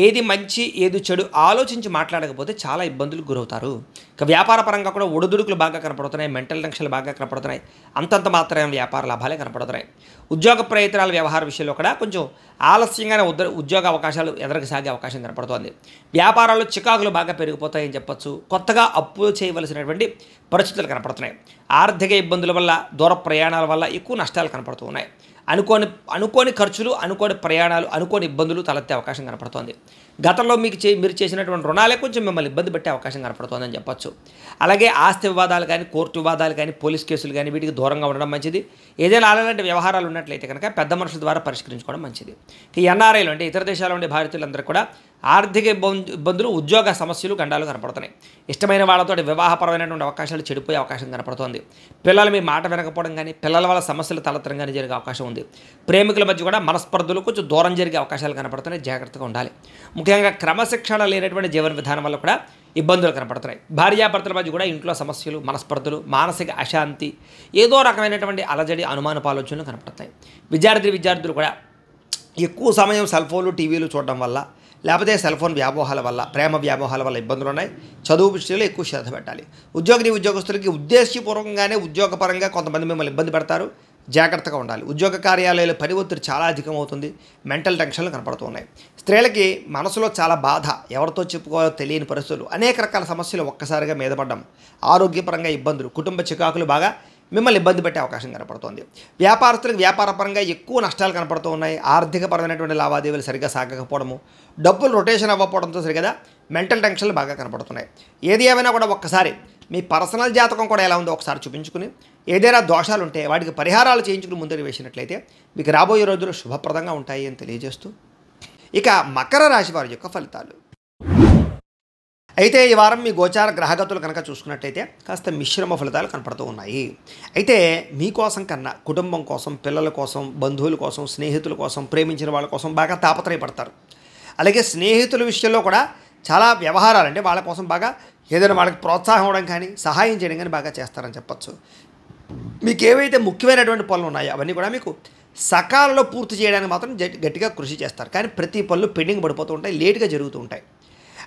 ఏది మంచి ఏది చెడు ఆలోచించి మాట్లాడకపోతే చాలా ఇబ్బందులు గురవుతారు. ఇక వ్యాపార పరంగా కూడా ఒడిదుడుకులు బాగా కనపడుతున్నాయి. మెంటల్ టెన్షన్లు బాగా కనపడుతున్నాయి. అంతంత మాత్రమే వ్యాపార లాభాలే కనపడుతున్నాయి. ఉద్యోగ ప్రయత్నాల వ్యవహార విషయంలో కూడా కొంచెం ఆలస్యంగానే ఉద్యోగ అవకాశాలు ఎదురుకు సాగే అవకాశం కనపడుతోంది. వ్యాపారాల్లో చికాకులు బాగా పెరిగిపోతాయని చెప్పొచ్చు. కొత్తగా అప్పు చేయవలసినటువంటి పరిస్థితులు కనపడుతున్నాయి. ఆర్థిక ఇబ్బందుల వల్ల, దూర ప్రయాణాల వల్ల ఎక్కువ నష్టాలు కనపడుతూ ఉన్నాయి. అనుకోని ఖర్చులు, అనుకోని ప్రయాణాలు, అనుకోని ఇబ్బందులు తలెత్తే అవకాశం కనపడుతోంది. గతంలో మీరు చేసినటువంటి రుణాలే కొంచెం మిమ్మల్ని ఇబ్బంది పెట్టే అవకాశం కనపడుతోందని చెప్పొచ్చు. అలాగే ఆస్తి వివాదాలు కానీ, కోర్టు వివాదాలు కానీ, పోలీస్ కేసులు కానీ వీటికి దూరంగా ఉండడం మంచిది. ఏదైనా అలాంటి వ్యవహారాలు ఉన్నట్లయితే కనుక పెద్ద మనుషుల ద్వారా పరిష్కరించుకోవడం మంచిది. ఈ ఎన్ఆర్ఐలు అంటే ఇతర దేశాల్లో ఉండే భారతీయులందరూ కూడా ఆర్థిక ఇబ్బందులు, ఉద్యోగ సమస్యలు, గండాలు కనపడుతున్నాయి. ఇష్టమైన వాళ్ళతో వివాహపరమైనటువంటి అవకాశాలు చెడిపోయే అవకాశం కనపడుతోంది. పిల్లలు మీ మాట వినకపోవడం కానీ, పిల్లల వల్ల సమస్యలు తలెత్తడం కానీ జరిగే అవకాశం ఉంది. ప్రేమికుల మధ్య కూడా మనస్పర్ధలు కొంచెం దూరం జరిగే అవకాశాలు కనపడుతున్నాయి. జాగ్రత్తగా ఉండాలి. ముఖ్యంగా క్రమశిక్షణ లేనటువంటి జీవన విధానం వల్ల కూడా ఇబ్బందులు కనపడుతున్నాయి. భార్యాభర్తల మధ్య కూడా ఇంట్లో సమస్యలు, మనస్పర్ధలు, మానసిక అశాంతి, ఏదో రకమైనటువంటి అలజడి, అనుమానపు ఆలోచనలు కనపడుతున్నాయి. విద్యార్థులు కూడా ఎక్కువ సమయం సెల్ ఫోన్లు, టీవీలు చూడడం వల్ల, లేకపోతే సెల్ ఫోన్ వ్యామోహాల వల్ల, ప్రేమ వ్యామోహాల వల్ల ఇబ్బందులు ఉన్నాయి. చదువు విషయంలో ఎక్కువ శ్రద్ధ పెట్టాలి. ఉద్యోగస్తులకి ఉద్దేశపూర్వకంగానే ఉద్యోగపరంగా కొంతమంది మిమ్మల్ని ఇబ్బంది పెడతారు. జాగ్రత్తగా ఉండాలి. ఉద్యోగ కార్యాలయాల్లో పని ఒత్తిడి చాలా అధికమవుతుంది. మెంటల్ టెన్షన్లు కనపడుతూ ఉన్నాయి. స్త్రీలకి మనసులో చాలా బాధ, ఎవరితో చెప్పుకోవాలో తెలియని పరిస్థితులు, అనేక రకాల సమస్యలు ఒక్కసారిగా మీద పడ్డం, ఆరోగ్యపరంగా ఇబ్బందులు, కుటుంబ చికాకులు బాగా మిమ్మల్ని ఇబ్బంది పెట్టే అవకాశం కనపడుతోంది. వ్యాపారస్తులకు వ్యాపారపరంగా ఎక్కువ నష్టాలు కనపడుతూ ఉన్నాయి. ఆర్థికపరమైనటువంటి లావాదేవీలు సరిగ్గా సాగకపోవడము, డబ్బులు రొటేషన్ అవ్వకపోవడంతో సరిగ్గా మెంటల్ టెన్షన్లు బాగా కనపడుతున్నాయి. ఏది ఏమైనా కూడా ఒక్కసారి మీ పర్సనల్ జాతకం కూడా ఎలా ఉందో ఒకసారి చూపించుకుని, ఏదైనా దోషాలు ఉంటే వాటికి పరిహారాలు చేయించుకుని ముందుకు వేసినట్లయితే మీకు రాబోయే రోజులు శుభప్రదంగా ఉంటాయి అని తెలియజేస్తూ, ఇక మకర రాశి వారి యొక్క ఫలితాలు. అయితే ఈ వారం మీ గోచార గ్రహగతులు కనుక చూసుకున్నట్లయితే కాస్త మిశ్రమ ఫలితాలు కనపడుతూ ఉన్నాయి. అయితే మీకోసం కన్నా కుటుంబం కోసం, పిల్లల కోసం, బంధువుల కోసం, స్నేహితుల కోసం, ప్రేమించిన వాళ్ళ కోసం బాగా తాపత్రయపడతారు. అలాగే స్నేహితుల విషయంలో కూడా చాలా వ్యవహారాలు అంటే వాళ్ళ కోసం బాగా ఏదైనా వాళ్ళకి ప్రోత్సాహం ఇవ్వడం కానీ సహాయం చేయడం కానీ బాగా చేస్తారని చెప్పచ్చు. మీకు ఏవైతే ముఖ్యమైనటువంటి పనులు ఉన్నాయో అవన్నీ కూడా మీకు సకాలంలో పూర్తి చేయడానికి మాత్రం గట్టిగా కృషి చేస్తారు. కానీ ప్రతి పనులు పెండింగ్ పడిపోతూ ఉంటాయి, లేటుగా జరుగుతూ ఉంటాయి.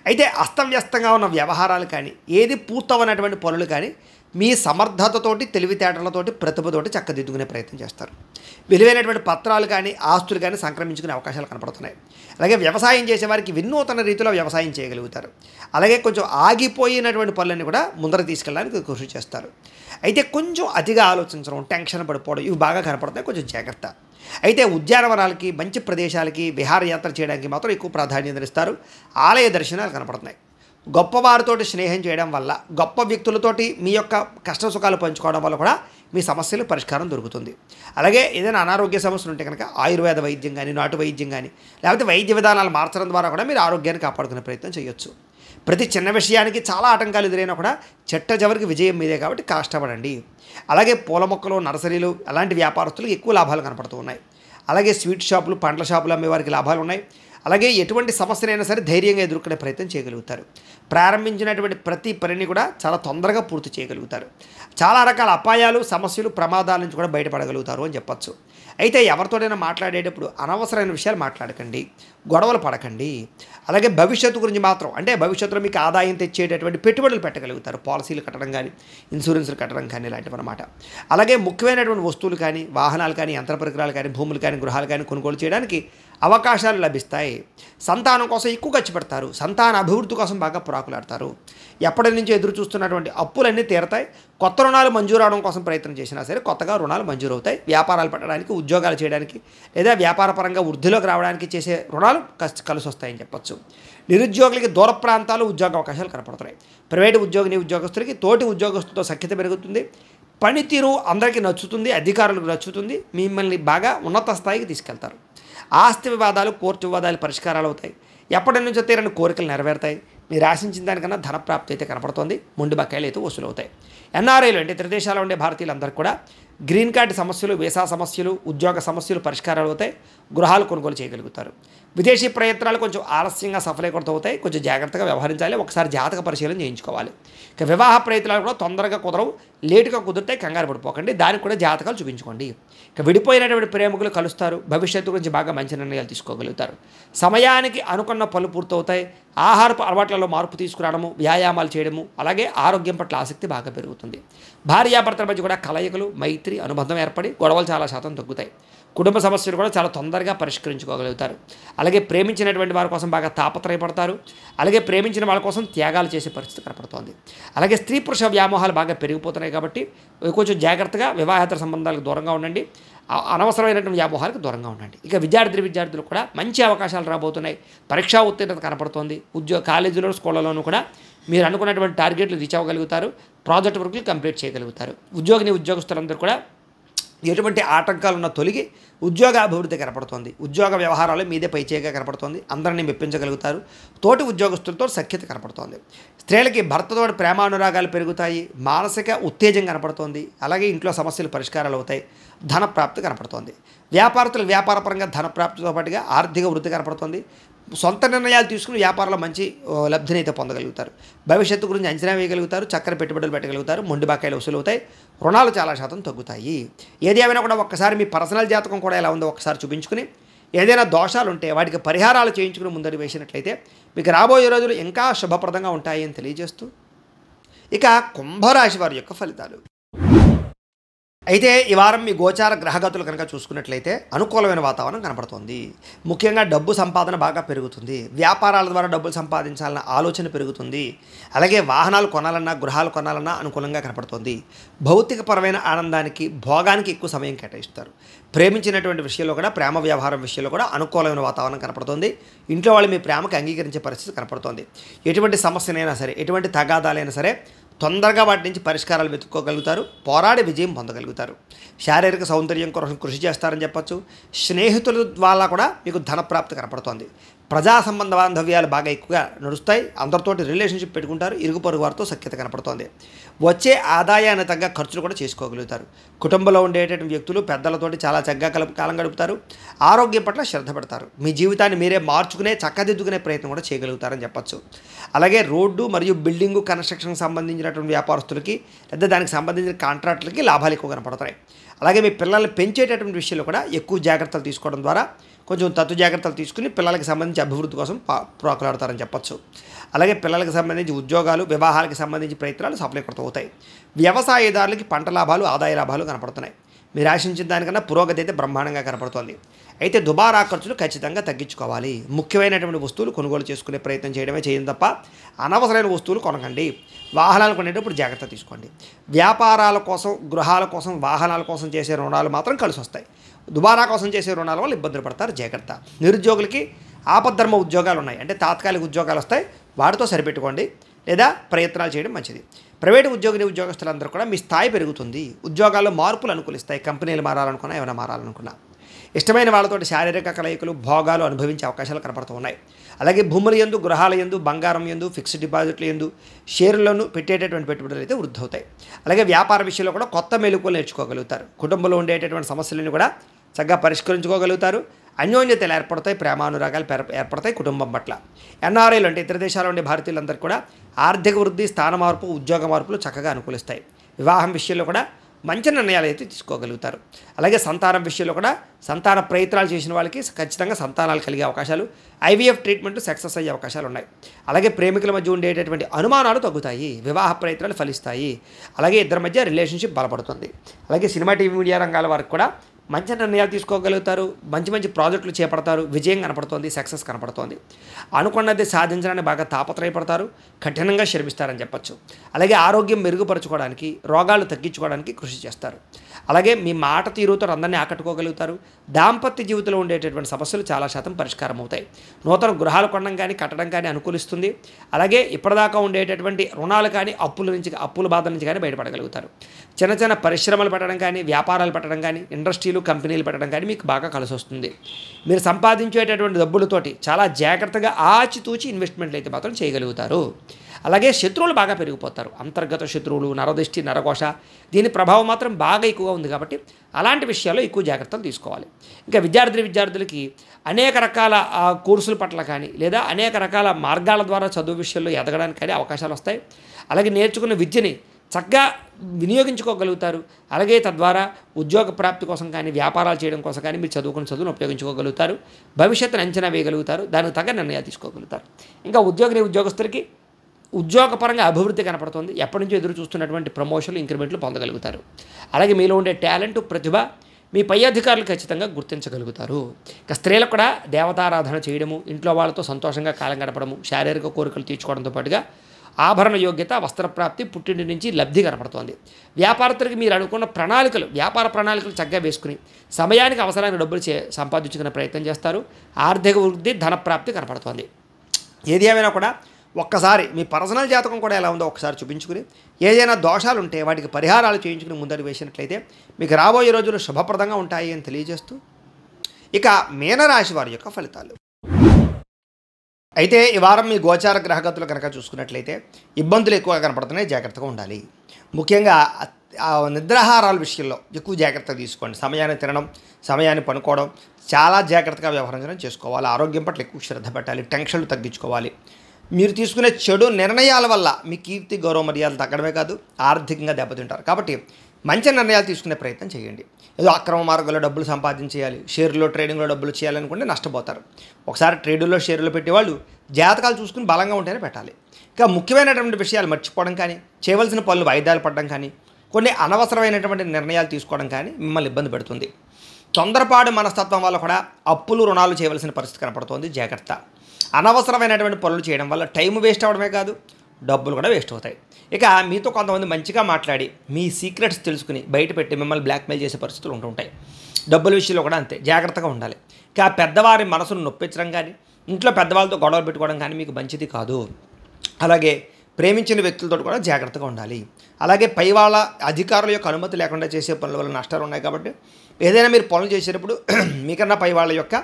అయితే అస్తవ్యస్తంగా ఉన్న వ్యవహారాలు కానీ ఏది పూర్తవనటువంటి పనులు కానీ మీ సమర్థతతోటి తెలివితేటలతోటి ప్రతిభతోటి చక్కదిద్దుకునే ప్రయత్నం చేస్తారు. విలువైనటువంటి పత్రాలు కానీ ఆస్తులు కానీ సంక్రమించుకునే అవకాశాలు కనపడుతున్నాయి. అలాగే వ్యవసాయం చేసేవారికి వినూతన రీతిలో వ్యవసాయం చేయగలుగుతారు. అలాగే కొంచెం ఆగిపోయినటువంటి పనులన్నీ కూడా ముందర తీసుకెళ్ళడానికి కృషి చేస్తారు. అయితే కొంచెం అతిగా ఆలోచించడం, టెన్షన్ పడిపోవడం ఇవి బాగా కనపడతాయి, కొంచెం జాగ్రత్త. అయితే ఉద్యానవనాలకి మంచి ప్రదేశాలకి విహారయాత్ర చేయడానికి మాత్రం ఎక్కువ ప్రాధాన్యత ఇస్తారు. ఆలయ దర్శనాలు కనపడుతున్నాయి. గొప్పవారితోటి స్నేహం చేయడం వల్ల గొప్ప వ్యక్తులతోటి మీ యొక్క కష్ట సుఖాలు పంచుకోవడం వల్ల కూడా మీ సమస్యలు పరిష్కారం దొరుకుతుంది. అలాగే ఏదైనా అనారోగ్య సమస్యలు ఉంటే కనుక ఆయుర్వేద వైద్యం కానీ నాటు వైద్యం కానీ లేకపోతే వైద్య విధానాలు మార్చడం ద్వారా కూడా మీరు ఆరోగ్యాన్ని కాపాడుకునే ప్రయత్నం చేయొచ్చు. ప్రతి చిన్న విషయానికి చాలా ఆటంకాలు ఎదురైనా కూడా చిట్ట చివరికి విజయం మీదే కాబట్టి కష్టపడండి. అలాగే పూల మొక్కలు నర్సరీలు అలాంటి వ్యాపారస్తులకు ఎక్కువ లాభాలు కనపడుతూ ఉన్నాయి. అలాగే స్వీట్ షాపులు పండ్ల షాపులు అమ్మే వారికి లాభాలు ఉన్నాయి. అలాగే ఎటువంటి సమస్యనైనా సరే ధైర్యంగా ఎదుర్కొనే ప్రయత్నం చేయగలుగుతారు. ప్రారంభించినటువంటి ప్రతి పనిని కూడా చాలా తొందరగా పూర్తి చేయగలుగుతారు. చాలా రకాల అపాయాలు సమస్యలు ప్రమాదాల నుంచి కూడా బయటపడగలుగుతారు అని చెప్పచ్చు. అయితే ఎవరితోనైనా మాట్లాడేటప్పుడు అనవసరమైన విషయాలు మాట్లాడకండి, గొడవలు పడకండి. అలాగే భవిష్యత్తు గురించి మాత్రం అంటే భవిష్యత్తులో మీకు ఆదాయం తెచ్చేటటువంటి పెట్టుబడులు పెట్టగలుగుతారు. పాలసీలు కట్టడం కానీ ఇన్సూరెన్స్లు కట్టడం కానీ ఇలాంటివి అన్నమాట. అలాగే ముఖ్యమైనటువంటి వస్తువులు కానీ వాహనాలు కానీ యంత్ర పరికరాలు కానీ భూములు కానీ గృహాలు కానీ కొనుగోలు చేయడానికి అవకాశాలు లభిస్తాయి. సంతానం కోసం ఎక్కువ ఖర్చు పెడతారు. సంతాన అభివృద్ధి కోసం బాగా ప్రాకులాడతారు. ఎప్పటి నుంచో ఎదురు చూస్తున్నటువంటి అప్పులన్నీ తీరతాయి. కొత్త రుణాలు మంజూరు అవడం కోసం ప్రయత్నం చేసినా సరే కొత్తగా రుణాలు మంజూరు అవుతాయి. వ్యాపారాలు పెట్టడానికి ఉద్యోగాలు చేయడానికి లేదా వ్యాపారపరంగా వృద్ధిలోకి రావడానికి చేసే రుణాలు కలిసి వస్తాయని చెప్పచ్చు. నిరుద్యోగులకి దూర ప్రాంతాలు ఉద్యోగ అవకాశాలు కనపడుతున్నాయి. ప్రైవేటు ఉద్యోగస్తులకి తోటి ఉద్యోగస్తులతో సఖ్యత పెరుగుతుంది. పనితీరు అందరికీ నచ్చుతుంది, అధికారులకు నచ్చుతుంది. మిమ్మల్ని బాగా ఉన్నత స్థాయికి తీసుకెళ్తారు. ఆస్తి వివాదాలు కోర్టు వివాదాలు పరిష్కారాలు అవుతాయి. ఎప్పటి నుంచో తీరని కోరికలు నెరవేరుతాయి. మీరు ఆశించిన దానికన్నా ధనప్రాప్తి అయితే కనపడుతుంది. మొండి బకాయిలు అయితే వసూలు అవుతాయి. ఎన్ఆర్ఐలు అంటే ఇతర దేశాల్లో ఉండే భారతీయులందరికీ కూడా గ్రీన్ కార్డు సమస్యలు వీసా సమస్యలు ఉద్యోగ సమస్యలు పరిష్కారాలు అవుతాయి. గృహాలు కొనుగోలు చేయగలుగుతారు. విదేశీ ప్రయత్నాలు కొంచెం ఆలస్యంగా సఫలీకృతం అవుతాయి. కొంచెం జాగ్రత్తగా వ్యవహరించాలి. ఒకసారి జాతక పరిశీలన చేయించుకోవాలి. ఇక వివాహ ప్రయత్నాలు కూడా తొందరగా కుదరవు, లేటుగా కుదిరితే కంగారు పడిపోకండి. దానికి కూడా జాతకాలు చూపించుకోండి. ఇక విడిపోయినటువంటి ప్రేమికులు కలుస్తారు. భవిష్యత్తు గురించి బాగా మంచి నిర్ణయాలు తీసుకోగలుగుతారు. సమయానికి అనుకున్న పనులు పూర్తవుతాయి. ఆహారపు అలవాట్లలో మార్పు తీసుకురావడము, వ్యాయామాలు చేయడము, అలాగే ఆరోగ్యం పట్ల ఆసక్తి బాగా పెరుగుతుంది. భార్యాభర్తల మధ్య కూడా కలయికలు మైత్రి అనుబంధం ఏర్పడి గొడవలు చాలా శాతం తగ్గుతాయి. కుటుంబ సమస్యలు కూడా చాలా తొందరగా పరిష్కరించుకోగలుగుతారు. అలాగే ప్రేమించినటువంటి వారి కోసం బాగా తాపత్రయపడతారు. అలాగే ప్రేమించిన వాళ్ళ కోసం త్యాగాలు చేసే పరిస్థితి కనపడుతోంది. అలాగే స్త్రీ పురుష వ్యామోహాలు బాగా పెరిగిపోతున్నాయి కాబట్టి కొంచెం జాగ్రత్తగా వివాహేతర సంబంధాలకు దూరంగా ఉండండి. అనవసరమైనటువంటి వ్యామోహాలకు దూరంగా ఉండండి. ఇక విద్యార్థులు కూడా మంచి అవకాశాలు రాబోతున్నాయి. పరీక్షా ఉత్తీర్ణత కనపడుతోంది. కాలేజీలో స్కూళ్ళలోనూ కూడా మీరు అనుకున్నటువంటి టార్గెట్లు రీచ్ అవ్వగలుగుతారు. ప్రాజెక్ట్ వర్క్లు కంప్లీట్ చేయగలుగుతారు. ఉద్యోగస్తులందరూ కూడా ఎటువంటి ఆటంకాలున్న తొలగి ఉద్యోగ అభివృద్ధి కనపడుతోంది. ఉద్యోగ వ్యవహారాలు మీదే పైచేయగా కనపడుతోంది. అందరినీ మెప్పించగలుగుతారు. తోటి ఉద్యోగస్తులతో సఖ్యత కనపడుతోంది. స్త్రీలకి భర్తతో ప్రేమానురాగాలు పెరుగుతాయి. మానసిక ఉత్తేజం కనపడుతోంది. అలాగే ఇంట్లో సమస్యలు పరిష్కారాలు అవుతాయి. ధనప్రాప్తి కనపడుతోంది. వ్యాపారస్తులు వ్యాపారపరంగా ధనప్రాప్తితో పాటుగా ఆర్థిక వృద్ధి కనపడుతోంది. సొంత నిర్ణయాలు తీసుకుని వ్యాపారంలో మంచి లబ్ధిని అయితే పొందగలుగుతారు. భవిష్యత్తు గురించి అంచనా వేయగలుగుతారు. చక్కని పెట్టుబడులు పెట్టగలుగుతారు. మొండి బకాయిలు వసూలు అవుతాయి. రుణాలు చాలా శాతం తగ్గుతాయి. ఏది ఏమైనా కూడా ఒక్కసారి మీ పర్సనల్ జాతకం కూడా ఎలా ఉందో ఒకసారి చూపించుకుని ఏదైనా దోషాలు ఉంటే వాటికి పరిహారాలు చేయించుకుని ముందడి వేసినట్లయితే మీకు రాబోయే రోజులు ఇంకా శుభప్రదంగా ఉంటాయి అని తెలియజేస్తూ ఇక కుంభరాశి వారి యొక్క ఫలితాలు. అయితే ఈ వారం మీ గోచార గ్రహగతులు కనుక చూసుకున్నట్లయితే అనుకూలమైన వాతావరణం కనపడుతుంది. ముఖ్యంగా డబ్బు సంపాదన బాగా పెరుగుతుంది. వ్యాపారాల ద్వారా డబ్బులు సంపాదించాలన్న ఆలోచన పెరుగుతుంది. అలాగే వాహనాలు కొనాలన్నా గృహాలు కొనాలన్నా అనుకూలంగా కనపడుతుంది. భౌతికపరమైన ఆనందానికి భోగానికి ఎక్కువ సమయం కేటాయిస్తారు. ప్రేమించినటువంటి విషయంలో కూడా ప్రేమ వ్యవహారం విషయంలో కూడా అనుకూలమైన వాతావరణం కనపడుతుంది. ఇంట్లో వాళ్ళు మీ ప్రేమకు అంగీకరించే పరిస్థితి కనపడుతుంది. ఎటువంటి సమస్యనైనా సరే ఎటువంటి తగాదాలైనా సరే తొందరగా వాటి నుంచి పరిష్కారాలు వెతుక్కోగలుగుతారు. పోరాడి విజయం పొందగలుగుతారు. శారీరక సౌందర్యం కోసం కృషి చేస్తారని చెప్పచ్చు. స్నేహితుల ద్వారా కూడా మీకు ధనప్రాప్తి కనపడుతోంది. ప్రజా సంబంధ బాంధవ్యాలు బాగా ఎక్కువగా నడుస్తాయి. అందరితోటి రిలేషన్షిప్ పెట్టుకుంటారు. ఇరుగు పొరుగు వారితో సఖ్యత కనపడుతోంది. వచ్చే ఆదాయాన్ని తగ్గ ఖర్చులు కూడా చేసుకోగలుగుతారు. కుటుంబంలో ఉండేటటువంటి వ్యక్తులు పెద్దలతోటి చాలా చక్కగా కాలం గడుపుతారు. ఆరోగ్యం పట్ల శ్రద్ధ పెడతారు. మీ జీవితాన్ని మీరే మార్చుకునే చక్కదిద్దుకునే ప్రయత్నం కూడా చేయగలుగుతారని చెప్పచ్చు. అలాగే రోడ్డు మరియు బిల్డింగు కన్స్ట్రక్షన్కి సంబంధించినటువంటి వ్యాపారస్తులకి లేదా దానికి సంబంధించిన కాంట్రాక్టులకి లాభాలు ఎక్కువ కనపడతాయి. అలాగే మీ పిల్లల్ని పెంచేటటువంటి విషయంలో కూడా ఎక్కువ జాగ్రత్తలు తీసుకోవడం ద్వారా కొంచెం తత్తు జాగ్రత్తలు తీసుకుని పిల్లలకి సంబంధించి అభివృద్ధి కోసం ప్రోకలాడతారని చెప్పచ్చు. అలాగే పిల్లలకు సంబంధించి ఉద్యోగాలు, వివాహాలకు సంబంధించి ప్రయత్నాలు సఫలీకృతం అవుతాయి. వ్యవసాయదారులకి పంట లాభాలు, ఆదాయ లాభాలు కనపడుతున్నాయి. మీరు ఆశించిన దానికన్నా పురోగతి అయితే బ్రహ్మాండంగా కనపడుతోంది. అయితే దుబారా ఖర్చులు ఖచ్చితంగా తగ్గించుకోవాలి. ముఖ్యమైనటువంటి వస్తువులు కొనుగోలు చేసుకునే ప్రయత్నం చేయడమే చేయండి తప్ప అనవసరమైన వస్తువులు కొనకండి. వాహనాలు కొనేటప్పుడు జాగ్రత్త తీసుకోండి. వ్యాపారాల కోసం, గృహాల కోసం, వాహనాల కోసం చేసే రుణాలు మాత్రం కలిసి వస్తాయి. దుబారా కోసం చేసే రుణాల వల్ల ఇబ్బందులు పడతారు. జాగ్రత్త. నిరుద్యోగులకి ఆపద్ధర్మ ఉద్యోగాలు ఉన్నాయి, అంటే తాత్కాలిక ఉద్యోగాలు వస్తాయి, వాటితో సరిపెట్టుకోండి లేదా ప్రయత్నాలు చేయడం మంచిది. ప్రైవేటు ఉద్యోగస్తులందరూ కూడా మీ స్థాయి పెరుగుతుంది. ఉద్యోగాల్లో మార్పులు అనుకూలిస్తాయి. కంపెనీలు మారాలనుకున్నా, ఏమైనా మారాలనుకున్నా ఇష్టమైన వాళ్ళతోటి శారీరక కలయికలు, భోగాలు అనుభవించే అవకాశాలు కనపడుతూ ఉన్నాయి. అలాగే భూముల యందు, గృహాల యందు, బంగారం యందు, ఫిక్స్డ్ డిపాజిట్ల యందు, షేర్లను పెట్టేటటువంటి పెట్టుబడులు అయితే వృద్ధి అవుతాయి. అలాగే వ్యాపార విషయంలో కూడా కొత్త మెలకువలు నేర్చుకోగలుగుతారు. కుటుంబంలో ఉండేటటువంటి సమస్యలను కూడా చక్కగా పరిష్కరించుకోగలుగుతారు. అన్యోన్యతలు ఏర్పడతాయి. ప్రేమానురాగాలు ఏర్పడతాయి కుటుంబం పట్ల. ఎన్ఆర్ఐలు అంటే ఇతర దేశాల్లో ఉండే భారతీయులందరూ కూడా ఆర్థిక వృద్ధి, స్థాన మార్పు, ఉద్యోగ మార్పులు చక్కగా అనుకూలిస్తాయి. వివాహం విషయంలో కూడా మంచి నిర్ణయాలు అయితే తీసుకోగలుగుతారు. అలాగే సంతానం విషయంలో కూడా సంతాన ప్రయత్నాలు చేసిన వాళ్ళకి ఖచ్చితంగా సంతానాలు కలిగే అవకాశాలు, ఐవీఎఫ్ ట్రీట్మెంట్ సక్సెస్ అయ్యే అవకాశాలు ఉన్నాయి. అలాగే ప్రేమికుల మధ్య ఉండేటటువంటి అనుమానాలు తగ్గుతాయి. వివాహ ప్రయత్నాలు ఫలిస్తాయి. అలాగే ఇద్దరి మధ్య రిలేషన్షిప్ బలపడుతుంది. అలాగే సినిమా, టీవీ, మీడియా రంగాల వారికి కూడా మంచి నిర్ణయాలు తీసుకోగలుగుతారు. మంచి మంచి ప్రాజెక్టులు చేపడతారు. విజయం కనపడుతోంది, సక్సెస్ కనపడుతోంది. అనుకున్నది సాధించడానికి బాగా తాపత్రయపడతారు. కఠినంగా శ్రమిస్తారని చెప్పచ్చు. అలాగే ఆరోగ్యం మెరుగుపరచుకోవడానికి, రోగాలు తగ్గించుకోవడానికి కృషి చేస్తారు. అలాగే మీ మాట తీరుతో అందరినీ ఆకట్టుకోగలుగుతారు. దాంపత్య జీవితంలో ఉండేటటువంటి సమస్యలు చాలా శాతం పరిష్కారం అవుతాయి. నూతన గృహాలు కొనడం కానీ, కట్టడం కానీ అనుకూలిస్తుంది. అలాగే ఇప్పటిదాకా ఉండేటటువంటి రుణాలు కానీ, అప్పుల బాధ నుంచి కానీ బయటపడగలుగుతారు. చిన్న చిన్న పరిశ్రమలు పెట్టడం కానీ, వ్యాపారాలు పెట్టడం కానీ, ఇండస్ట్రీలు, కంపెనీలు పెట్టడం కానీ మీకు బాగా కలిసి వస్తుంది. మీరు సంపాదించేటటువంటి డబ్బులతోటి చాలా జాగ్రత్తగా ఆచితూచి ఇన్వెస్ట్మెంట్లు అయితే మాత్రం చేయగలుగుతారు. అలాగే శత్రువులు బాగా పెరిగిపోతారు. అంతర్గత శత్రువులు, నరదిష్టి, నరఘోష, దీని ప్రభావం మాత్రం బాగా ఎక్కువగా ఉంది కాబట్టి అలాంటి విషయాల్లో ఎక్కువ జాగ్రత్తలు తీసుకోవాలి. ఇంకా విద్యార్థులకి అనేక రకాల కోర్సుల పట్ల కానీ లేదా అనేక రకాల మార్గాల ద్వారా చదువు విషయంలో ఎదగడానికి కానీ అవకాశాలు వస్తాయి. అలాగే నేర్చుకున్న విద్యని చక్కగా వినియోగించుకోగలుగుతారు. అలాగే తద్వారా ఉద్యోగ ప్రాప్తి కోసం కానీ, వ్యాపారాలు చేయడం కోసం కానీ మీరు చదువుకున్న చదువును ఉపయోగించుకోగలుగుతారు. భవిష్యత్తును అంచనా వేయగలుగుతారు. దానికి తగ్గ నిర్ణయాలు తీసుకోగలుగుతారు. ఇంకా ఉద్యోగస్తులకి ఉద్యోగపరంగా అభివృద్ధి కనపడుతుంది. ఎప్పటి నుంచో ఎదురు చూస్తున్నటువంటి ప్రమోషన్లు, ఇంక్రిమెంట్లు పొందగలుగుతారు. అలాగే మీలో ఉండే టాలెంట్, ప్రతిభ మీ పై అధికారులు ఖచ్చితంగా గుర్తించగలుగుతారు. ఇక స్త్రీలకు కూడా దేవతారాధన చేయడము, ఇంట్లో వాళ్ళతో సంతోషంగా కాలం గడపడము, శారీరక కోరికలు తీర్చుకోవడంతో పాటుగా ఆభరణ యోగ్యత, వస్త్రప్రాప్తి, పుట్టింటి నుంచి లబ్ధి కనపడుతోంది. వ్యాపారస్తులకి మీరు అనుకున్న వ్యాపార ప్రణాళికలు చక్కగా వేసుకుని సమయానికి అవసరమైన డబ్బులు సంపాదించుకునే ప్రయత్నం చేస్తారు. ఆర్థిక వృద్ధి, ధనప్రాప్తి కనపడుతోంది. ఏది ఏమైనా కూడా ఒక్కసారి మీ పర్సనల్ జాతకం కూడా ఎలా ఉందో ఒకసారి చూపించుకుని, ఏదైనా దోషాలు ఉంటే వాటికి పరిహారాలు చేయించుకుని ముందడుగు వేసినట్లయితే మీకు రాబోయే రోజులు శుభప్రదంగా ఉంటాయి అని తెలియజేస్తూ, ఇక మీనరాశి వారి యొక్క ఫలితాలు. అయితే ఈ వారం మీ గోచార గ్రహగతులు కనుక చూసుకున్నట్లయితే ఇబ్బందులు ఎక్కువగా కనపడుతున్నాయి. జాగ్రత్తగా ఉండాలి. ముఖ్యంగా నిద్రాహారాల విషయంలో ఎక్కువ జాగ్రత్తగా తీసుకోండి. సమయాన్ని తినడం, సమయాన్ని పనుకోవడం చాలా జాగ్రత్తగా వ్యవహరించడం చేసుకోవాలి. ఆరోగ్యం పట్ల ఎక్కువ శ్రద్ధ పెట్టాలి. టెన్షన్లు తగ్గించుకోవాలి. మీరు తీసుకునే చెడు నిర్ణయాల వల్ల మీ కీర్తి, గౌరవ మర్యాదలు తగ్గడమే కాదు ఆర్థికంగా దెబ్బతింటారు. కాబట్టి మంచి నిర్ణయాలు తీసుకునే ప్రయత్నం చేయండి. ఏదో అక్రమ మార్గంలో డబ్బులు సంపాదించేయాలి, షేర్లో, ట్రేడింగ్లో డబ్బులు చేయాలనుకుంటే నష్టపోతారు. ఒకసారి ట్రేడుల్లో, షేర్లో పెట్టేవాళ్ళు జాతకాలు చూసుకుని బలంగా ఉంటేనే పెట్టాలి. ఇంకా ముఖ్యమైనటువంటి విషయాలు మర్చిపోవడం కానీ, చేయవలసిన పనులు వాయిదాలు పడడం కానీ, కొన్ని అనవసరమైనటువంటి నిర్ణయాలు తీసుకోవడం కానీ మిమ్మల్ని ఇబ్బంది పెడుతుంది. తొందరపాటు మనస్తత్వం వల్ల కూడా అప్పులు, రుణాలు చేయవలసిన పరిస్థితి కనపడుతుంది. జాగ్రత్త. అనవసరమైనటువంటి పనులు చేయడం వల్ల టైం వేస్ట్ అవ్వడమే కాదు, డబ్బులు కూడా వేస్ట్ అవుతాయి. ఇక మీతో కొంతమంది మంచిగా మాట్లాడి మీ సీక్రెట్స్ తెలుసుకుని బయట పెట్టి మిమ్మల్ని బ్లాక్మెయిల్ చేసే పరిస్థితులు ఉంటుంటాయి. డబ్బుల విషయంలో కూడా అంతే, జాగ్రత్తగా ఉండాలి. ఇక పెద్దవారి మనసును నొప్పించడం కానీ, ఇంట్లో పెద్దవాళ్ళతో గొడవలు పెట్టుకోవడం కానీ మీకు మంచిది కాదు. అలాగే ప్రేమించిన వ్యక్తులతో కూడా జాగ్రత్తగా ఉండాలి. అలాగే పై వాళ్ళ అధికారుల యొక్క అనుమతి లేకుండా చేసే పనుల వల్ల నష్టాలు ఉన్నాయి. కాబట్టి ఏదైనా మీరు పనులు చేసేటప్పుడు మీకన్నా పై వాళ్ళ యొక్క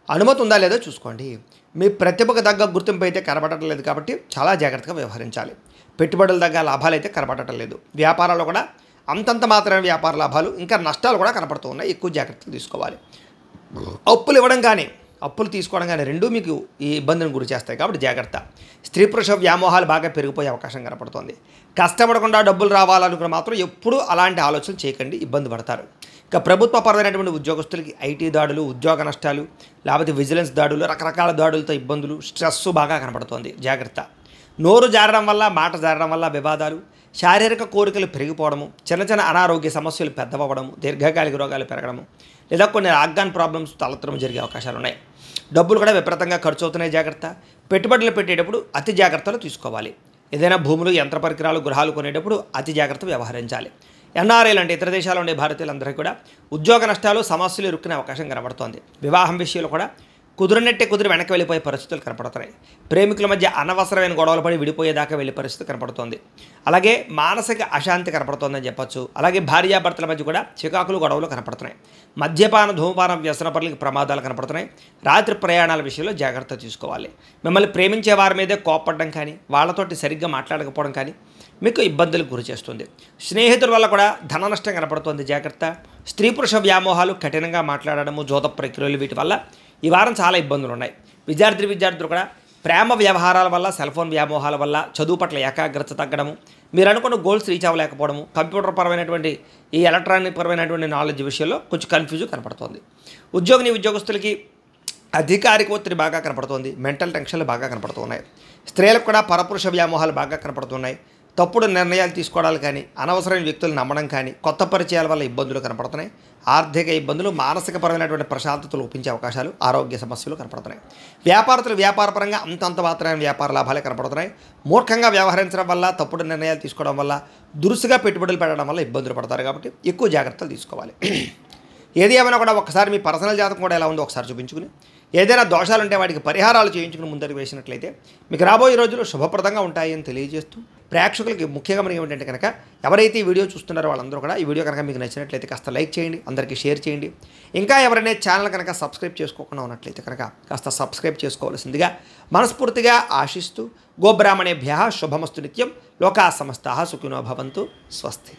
అనుమతి ఉందా లేదో చూసుకోండి. మీ ప్రతిభకు తగ్గ గుర్తింపు అయితే కనబడటం లేదు కాబట్టి చాలా జాగ్రత్తగా వ్యవహరించాలి. పెట్టుబడుల తగ్గ లాభాలు అయితే కనబడటం లేదు. వ్యాపారాల్లో కూడా అంతంత మాత్రమే వ్యాపార లాభాలు, ఇంకా నష్టాలు కూడా కనపడుతూ ఉన్నాయి. ఎక్కువ జాగ్రత్తలు తీసుకోవాలి. అప్పులు ఇవ్వడం కానీ అప్పులు తీసుకోవడం కానీ రెండూ మీకు ఈ ఇబ్బందిని గురి చేస్తాయి కాబట్టి జాగ్రత్త. స్త్రీ పురుష వ్యామోహాలు బాగా పెరిగిపోయే అవకాశం కనపడుతోంది. కష్టపడకుండా డబ్బులు రావాలనుకున్న మాత్రం ఎప్పుడూ అలాంటి ఆలోచన చేయకండి, ఇబ్బంది పడతారు. ఇక ప్రభుత్వపరమైనటువంటి ఉద్యోగస్తులకి ఐటీ దాడులు, ఉద్యోగ నష్టాలు, లేకపోతే విజిలెన్స్ దాడులు, రకరకాల దాడులతో ఇబ్బందులు, స్ట్రెస్ బాగా కనపడుతోంది. జాగ్రత్త. నోరు జారడం వల్ల, మాట జారడం వల్ల వివాదాలు, శారీరక కోరికలు పెరిగిపోవడము, చిన్న చిన్న అనారోగ్య సమస్యలు పెద్దవడము, దీర్ఘకాలిక రోగాలు పెరగడము, లేదా కొన్ని ఆర్గాన్ ప్రాబ్లమ్స్ తలెత్తడం జరిగే అవకాశాలు ఉన్నాయి. డబ్బులు కూడా విపరీతంగా ఖర్చు అవుతున్నాయి. జాగ్రత్త. పెట్టుబడులు పెట్టేటప్పుడు అతి జాగ్రత్తలు తీసుకోవాలి. ఏదైనా భూములు, యంత్ర పరికరాలు, గృహాలు కొనేటప్పుడు అతి జాగ్రత్త వ్యవహరించాలి. ఎన్ఆర్ఐలు అంటే ఇతర దేశాల్లో ఉండే భారతీయులందరికీ కూడా ఉద్యోగ నష్టాలు, సమస్యలు ఇరుక్కునే అవకాశం కనబడుతోంది. వివాహం విషయంలో కూడా కుదిరినట్టే కుదిరి వెనక్కి వెళ్ళిపోయే పరిస్థితులు కనపడుతున్నాయి. ప్రేమికుల మధ్య అనవసరమైన గొడవలు పడి విడిపోయేదాకా వెళ్ళే పరిస్థితి కనపడుతోంది. అలాగే మానసిక అశాంతి కనపడుతోందని చెప్పొచ్చు. అలాగే భార్యాభర్తల మధ్య కూడా చికాకులు, గొడవలు కనపడుతున్నాయి. మద్యపాన, ధూమపానం, వ్యసన పనులకి ప్రమాదాలు కనపడుతున్నాయి. రాత్రి ప్రయాణాల విషయంలో జాగ్రత్త తీసుకోవాలి. మిమ్మల్ని ప్రేమించే వారి మీదే కోపపడడం కానీ, వాళ్ళతోటి సరిగ్గా మాట్లాడకపోవడం కానీ మీకు ఇబ్బందులకు గురి చేస్తుంది. స్నేహితుల వల్ల కూడా ధన నష్టం కనపడుతోంది. జాగ్రత్త. స్త్రీ పురుష వ్యామోహాలు, కఠినంగా మాట్లాడడము, జోత ప్రక్రియలు, వీటి వల్ల ఈ వారం చాలా ఇబ్బందులు ఉన్నాయి. విద్యార్థులు కూడా ప్రేమ వ్యవహారాల వల్ల, సెల్ ఫోన్ వ్యామోహాల వల్ల చదువు పట్ల ఏకాగ్రత తగ్గడము, మీరు అనుకున్న గోల్స్ రీచ్ అవ్వలేకపోవడము, కంప్యూటర్ పరమైనటువంటి ఈ ఎలక్ట్రానిక్ పరమైనటువంటి నాలెడ్జ్ విషయంలో కొంచెం కన్ఫ్యూజన్ కనపడుతోంది. ఉద్యోగస్తులకి అధికారిక ఒత్తిడి బాగా కనపడుతోంది. మెంటల్ టెన్షన్లు బాగా కనపడుతున్నాయి. స్త్రీలకు కూడా పరపురుష వ్యామోహాలు బాగా కనపడుతున్నాయి. తప్పుడు నిర్ణయాలు తీసుకోవడాలు కానీ, అనవసరమైన వ్యక్తులు నమ్మడం కానీ, కొత్త పరిచయాల వల్ల ఇబ్బందులు కనపడుతున్నాయి. ఆర్థిక ఇబ్బందులు, మానసికపరమైనటువంటి ప్రశాంతతలు ఒప్పించే అవకాశాలు, ఆరోగ్య సమస్యలు కనపడుతున్నాయి. వ్యాపారస్తులు వ్యాపారపరంగా అంతంత మాత్రమే వ్యాపార లాభాలే కనపడుతున్నాయి. మూర్ఖంగా వ్యవహరించడం వల్ల, తప్పుడు నిర్ణయాలు తీసుకోవడం వల్ల, దురుసుగా పెట్టుబడులు పెట్టడం వల్ల ఇబ్బందులు పడతారు కాబట్టి ఎక్కువ జాగ్రత్తలు తీసుకోవాలి. ఏది ఏమైనా కూడా ఒకసారి మీ పర్సనల్ జాతకం కూడా ఎలా ఉందో ఒకసారి చూపించుకుని, ఏదైనా దోషాలుంటే వాటికి పరిహారాలు చేయించుకుని ముందరికి వేసినట్లయితే మీకు రాబోయే రోజులు శుభప్రదంగా ఉంటాయని తెలియజేస్తూ, ప్రేక్షకులకి ముఖ్యంగా మనకి ఏమిటంటే కనుక ఎవరైతే ఈ వీడియో చూస్తున్నారో వాళ్ళందరూ కూడా ఈ వీడియో కనుక మీకు నచ్చినట్లయితే కాస్త లైక్ చేయండి, అందరికీ షేర్ చేయండి. ఇంకా ఎవరైనా ఛానల్ కనుక సబ్స్క్రైబ్ చేసుకోకుండా ఉన్నట్లయితే కనుక కాస్త సబ్స్క్రైబ్ చేసుకోవాల్సిందిగా మనస్ఫూర్తిగా ఆశిస్తూ, గోబ్రాహ్మణేభ్యః శుభమస్తు నిత్యం. లోకా సమస్తాః సుఖినో భవంతు. స్వస్తి.